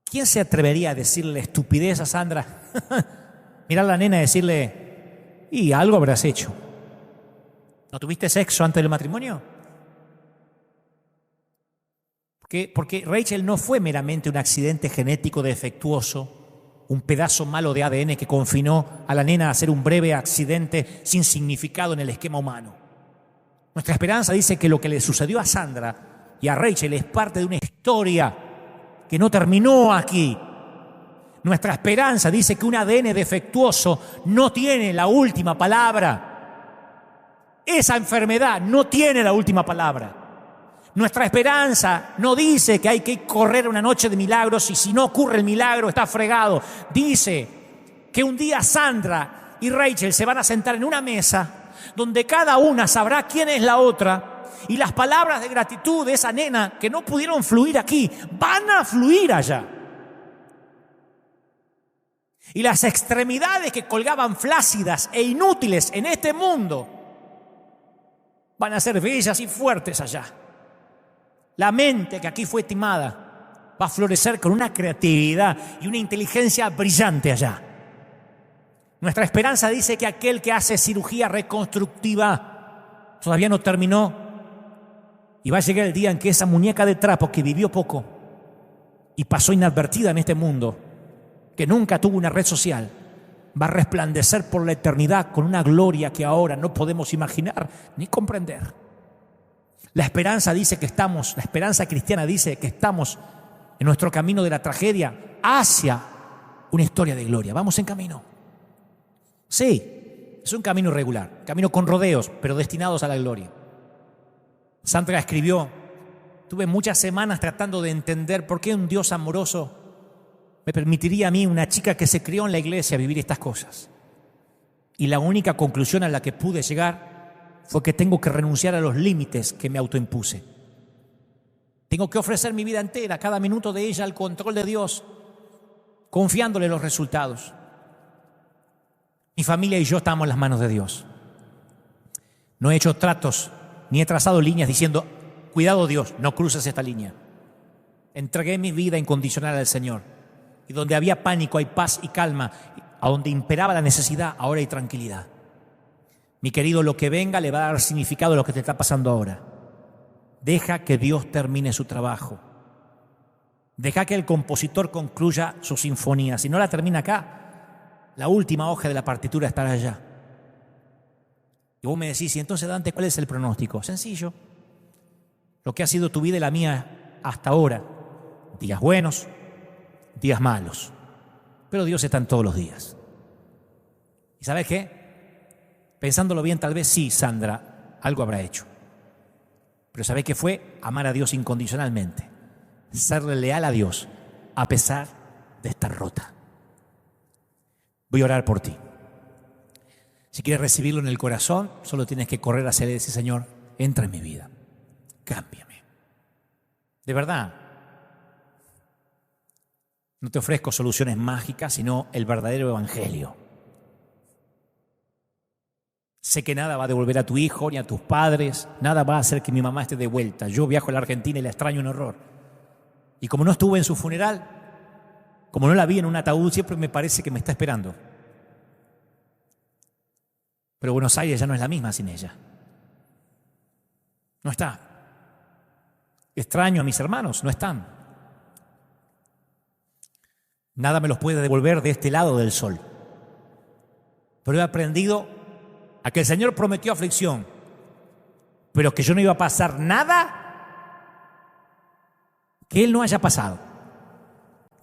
¿Quién se atrevería a decirle estupidez a Sandra? Mirar a la nena y decirle, y algo habrás hecho. ¿No tuviste sexo antes del matrimonio? Porque Rachel no fue meramente un accidente genético defectuoso, un pedazo malo de ADN que confinó a la nena a ser un breve accidente sin significado en el esquema humano. Nuestra esperanza dice que lo que le sucedió a Sandra y a Rachel es parte de una historia que no terminó aquí. Nuestra esperanza dice que un ADN defectuoso no tiene la última palabra. Esa enfermedad no tiene la última palabra. Nuestra esperanza no dice que hay que correr una noche de milagros y si no ocurre el milagro está fregado. Dice que un día Sandra y Rachel se van a sentar en una mesa donde cada una sabrá quién es la otra y las palabras de gratitud de esa nena que no pudieron fluir aquí van a fluir allá. Y las extremidades que colgaban flácidas e inútiles en este mundo van a ser bellas y fuertes allá. La mente que aquí fue timada va a florecer con una creatividad y una inteligencia brillante allá. Nuestra esperanza dice que aquel que hace cirugía reconstructiva todavía no terminó y va a llegar el día en que esa muñeca de trapo que vivió poco y pasó inadvertida en este mundo, que nunca tuvo una red social, va a resplandecer por la eternidad con una gloria que ahora no podemos imaginar ni comprender. La esperanza cristiana dice que estamos en nuestro camino de la tragedia hacia una historia de gloria. Vamos en camino. Sí, es un camino irregular, camino con rodeos, pero destinados a la gloria. Sandra escribió, tuve muchas semanas tratando de entender por qué un Dios amoroso me permitiría a mí, una chica que se crió en la iglesia, vivir estas cosas. Y la única conclusión a la que pude llegar fue que tengo que renunciar a los límites que me autoimpuse. Tengo que ofrecer mi vida entera, cada minuto de ella, al control de Dios, confiándole los resultados. Mi familia y yo estamos en las manos de Dios. No he hecho tratos ni he trazado líneas diciendo, cuidado Dios, no cruces esta línea. Entregué mi vida incondicional al Señor. Y donde había pánico hay paz y calma. A donde imperaba la necesidad, ahora hay tranquilidad. Mi querido, lo que venga le va a dar significado a lo que te está pasando ahora. Deja que Dios termine su trabajo. Deja que el compositor concluya su sinfonía. Si no la termina acá, la última hoja de la partitura estará allá. Y vos me decís, y entonces Dante, ¿cuál es el pronóstico? Sencillo. Lo que ha sido tu vida y la mía hasta ahora. Días buenos, días malos. Pero Dios está en todos los días. ¿Y sabes qué? Pensándolo bien, tal vez sí, Sandra, algo habrá hecho. Pero ¿sabés qué fue? Amar a Dios incondicionalmente. Serle leal a Dios, a pesar de estar rota. Voy a orar por ti. Si quieres recibirlo en el corazón, solo tienes que correr hacia él y decir, Señor, entra en mi vida, cámbiame. De verdad, no te ofrezco soluciones mágicas, sino el verdadero evangelio. Sé que nada va a devolver a tu hijo ni a tus padres, nada va a hacer que mi mamá esté de vuelta. Yo viajo a la Argentina y la extraño un horror. Y como no estuve en su funeral, como no la vi en un ataúd, siempre me parece que me está esperando. Pero Buenos Aires ya no es la misma sin ella. No está. Extraño a mis hermanos, no están. Nada me los puede devolver de este lado del sol. Pero he aprendido a que el Señor prometió aflicción, pero que yo no iba a pasar nada que Él no haya pasado,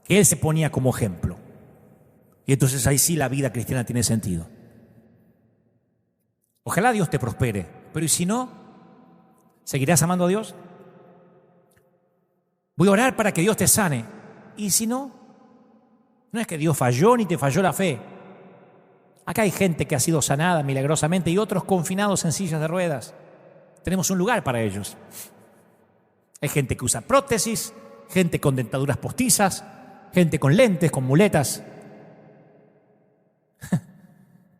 que Él se ponía como ejemplo. Y entonces ahí sí la vida cristiana tiene sentido. Ojalá Dios te prospere, pero ¿y si no? ¿Seguirás amando a Dios? Voy a orar para que Dios te sane. ¿Y si no? No es que Dios falló ni te falló la fe. Acá hay gente que ha sido sanada milagrosamente y otros confinados en sillas de ruedas. Tenemos un lugar para ellos. Hay gente que usa prótesis, gente con dentaduras postizas, gente con lentes, con muletas,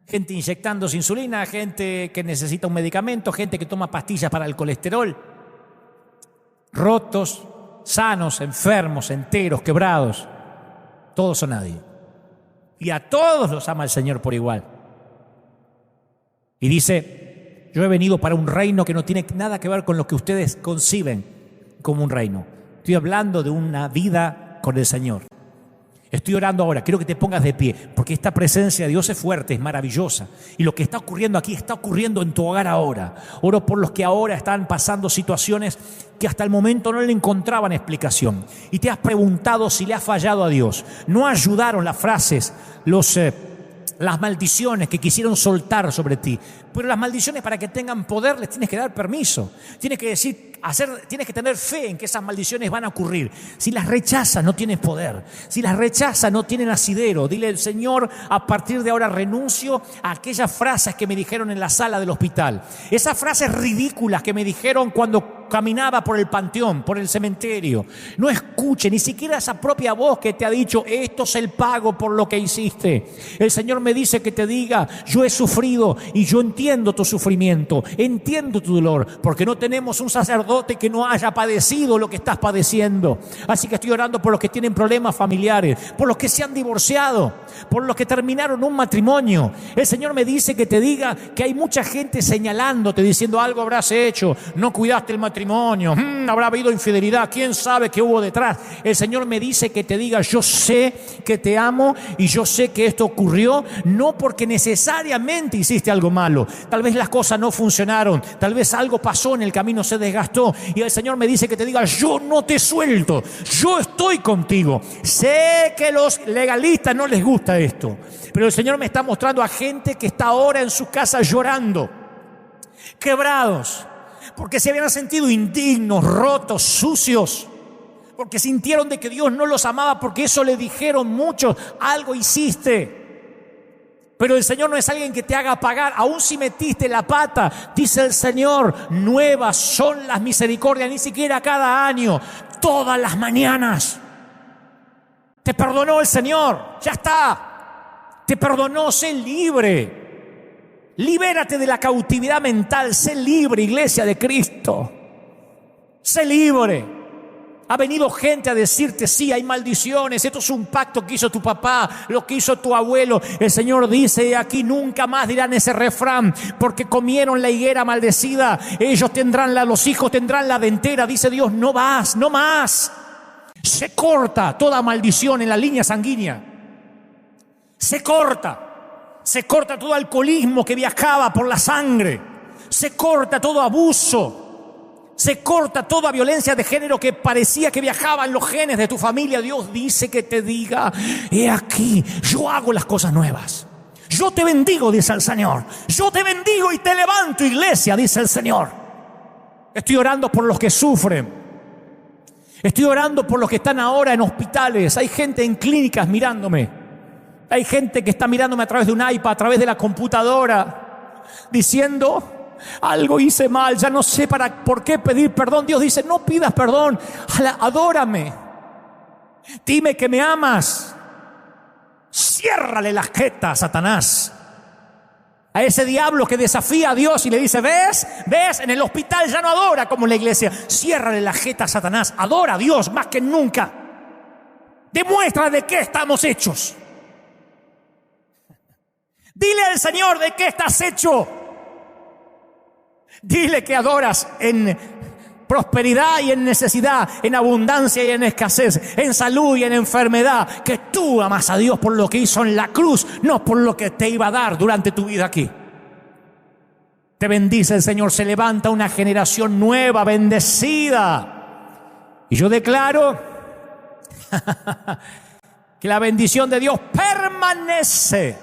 gente inyectándose insulina, gente que necesita un medicamento, gente que toma pastillas para el colesterol, rotos, sanos, enfermos, enteros, quebrados, todos o nadie. Y a todos los ama el Señor por igual. Y dice, yo he venido para un reino que no tiene nada que ver con lo que ustedes conciben como un reino. Estoy hablando de una vida con el Señor. Estoy orando ahora, quiero que te pongas de pie, porque esta presencia de Dios es fuerte, es maravillosa. Y lo que está ocurriendo aquí está ocurriendo en tu hogar ahora. Oro por los que ahora están pasando situaciones que hasta el momento no le encontraban explicación. Y te has preguntado si le ha fallado a Dios. No ayudaron las frases, las maldiciones que quisieron soltar sobre ti. Pero las maldiciones, para que tengan poder, les tienes que dar permiso. Tienes que tener fe en que esas maldiciones van a ocurrir. Si las rechazas, no tienes poder. Si las rechazas, no tienen asidero. Dile al Señor, a partir de ahora renuncio a aquellas frases que me dijeron en la sala del hospital. Esas frases ridículas que me dijeron cuando caminaba por el panteón, por el cementerio. No escuche ni siquiera esa propia voz que te ha dicho, esto es el pago por lo que hiciste. El Señor me dice que te diga, yo he sufrido y yo entiendo tu sufrimiento, entiendo tu dolor, porque no tenemos un sacerdote que no haya padecido lo que estás padeciendo. Así que estoy orando por los que tienen problemas familiares, por los que se han divorciado, por los que terminaron un matrimonio. El Señor me dice que te diga que hay mucha gente señalándote, diciendo algo habrás hecho, no cuidaste el matrimonio, habrá habido infidelidad, quién sabe qué hubo detrás. El Señor me dice que te diga, yo sé que te amo y yo sé que esto ocurrió no porque necesariamente hiciste algo malo. Tal vez las cosas no funcionaron, tal vez algo pasó en el camino, se desgastó, y el Señor me dice que te diga, yo no te suelto, yo estoy contigo. Sé que los legalistas no les gusta esto, pero el Señor me está mostrando a gente que está ahora en su casa llorando, quebrados, porque se habían sentido indignos, rotos, sucios, porque sintieron de que Dios no los amaba, porque eso le dijeron muchos, algo hiciste. Pero el Señor no es alguien que te haga pagar, aún si metiste la pata, dice el Señor, nuevas son las misericordias, ni siquiera cada año, todas las mañanas. Te perdonó el Señor, ya está, te perdonó, sé libre, libérate de la cautividad mental, sé libre, iglesia de Cristo, sé libre. Ha venido gente a decirte, sí, hay maldiciones, esto es un pacto que hizo tu papá, lo que hizo tu abuelo. El Señor dice, aquí nunca más dirán ese refrán, porque comieron la higuera maldecida, ellos tendrán los hijos tendrán la dentera. Dice Dios, no más, no más. Se corta toda maldición en la línea sanguínea. Se corta todo alcoholismo que viajaba por la sangre. Se corta todo abuso. Se corta toda violencia de género que parecía que viajaba en los genes de tu familia. Dios dice que te diga, he aquí, yo hago las cosas nuevas. Yo te bendigo, dice el Señor. Yo te bendigo y te levanto, iglesia, dice el Señor. Estoy orando por los que sufren. Estoy orando por los que están ahora en hospitales. Hay gente en clínicas mirándome. Hay gente que está mirándome a través de un iPad, a través de la computadora, diciendo, algo hice mal, ya no sé por qué pedir perdón. Dios dice, no pidas perdón, adórame, dime que me amas. Ciérrale la jeta a Satanás, a ese diablo que desafía a Dios y le dice, ¿ves? En el hospital ya no adora como en la iglesia. Ciérrale la jeta a Satanás, adora a Dios más que nunca. Demuestra de qué estamos hechos. Dile al Señor de qué estás hecho. Dile que adoras en prosperidad y en necesidad, en abundancia y en escasez, en salud y en enfermedad, que tú amas a Dios por lo que hizo en la cruz, no por lo que te iba a dar durante tu vida aquí. Te bendice el Señor, se levanta una generación nueva, bendecida. Y yo declaro que la bendición de Dios permanece,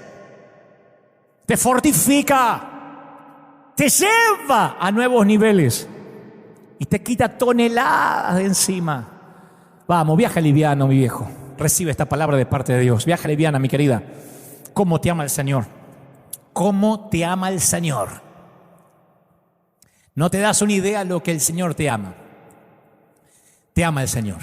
te fortifica, te lleva a nuevos niveles y te quita toneladas de encima. Vamos, viaja liviano, mi viejo. Recibe esta palabra de parte de Dios. Viaja liviana, mi querida. ¿Cómo te ama el Señor? ¿Cómo te ama el Señor? No te das una idea de lo que el Señor te ama. Te ama el Señor.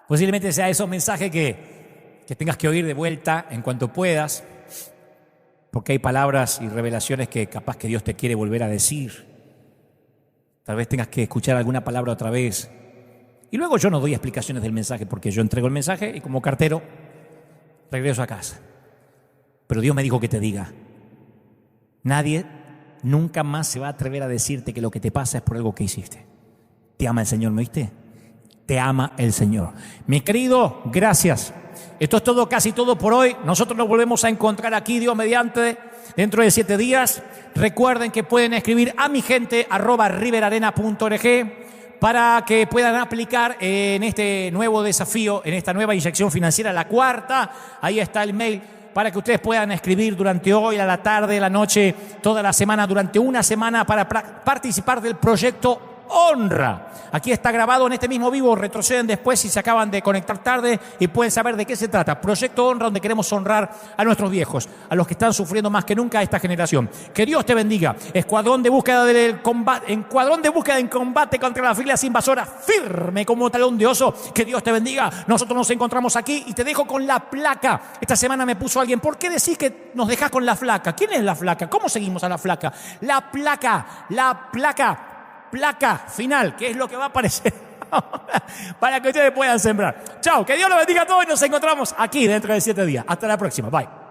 Posiblemente sea esos mensajes que tengas que oír de vuelta en cuanto puedas, porque hay palabras y revelaciones que capaz que Dios te quiere volver a decir. Tal vez tengas que escuchar alguna palabra otra vez. Y luego yo no doy explicaciones del mensaje, porque yo entrego el mensaje y como cartero regreso a casa. Pero Dios me dijo que te diga: nadie nunca más se va a atrever a decirte que lo que te pasa es por algo que hiciste. Te ama el Señor, ¿me oíste? Te ama el Señor. Mi querido, gracias. Esto es todo, casi todo por hoy. Nosotros nos volvemos a encontrar aquí, Dios mediante, dentro de 7 días. Recuerden que pueden escribir a migente@riverarena.org para que puedan aplicar en este nuevo desafío, en esta nueva inyección financiera, la 4ª. Ahí está el mail para que ustedes puedan escribir durante hoy, a la tarde, a la noche, toda la semana, durante una semana, para participar del proyecto Honra. Aquí está grabado en este mismo vivo. Retroceden después si se acaban de conectar tarde y pueden saber de qué se trata. Proyecto Honra, donde queremos honrar a nuestros viejos, a los que están sufriendo más que nunca esta generación. Que Dios te bendiga. Escuadrón de búsqueda en combate contra las filas invasoras, firme como talón de oso. Que Dios te bendiga. Nosotros nos encontramos aquí y te dejo con la placa. Esta semana me puso alguien: ¿por qué decís que nos dejás con la flaca? ¿Quién es la flaca? ¿Cómo seguimos a la flaca? La placa final, que es lo que va a aparecer para que ustedes puedan sembrar. Chao, que Dios los bendiga a todos y nos encontramos aquí dentro de 7 días. Hasta la próxima, bye.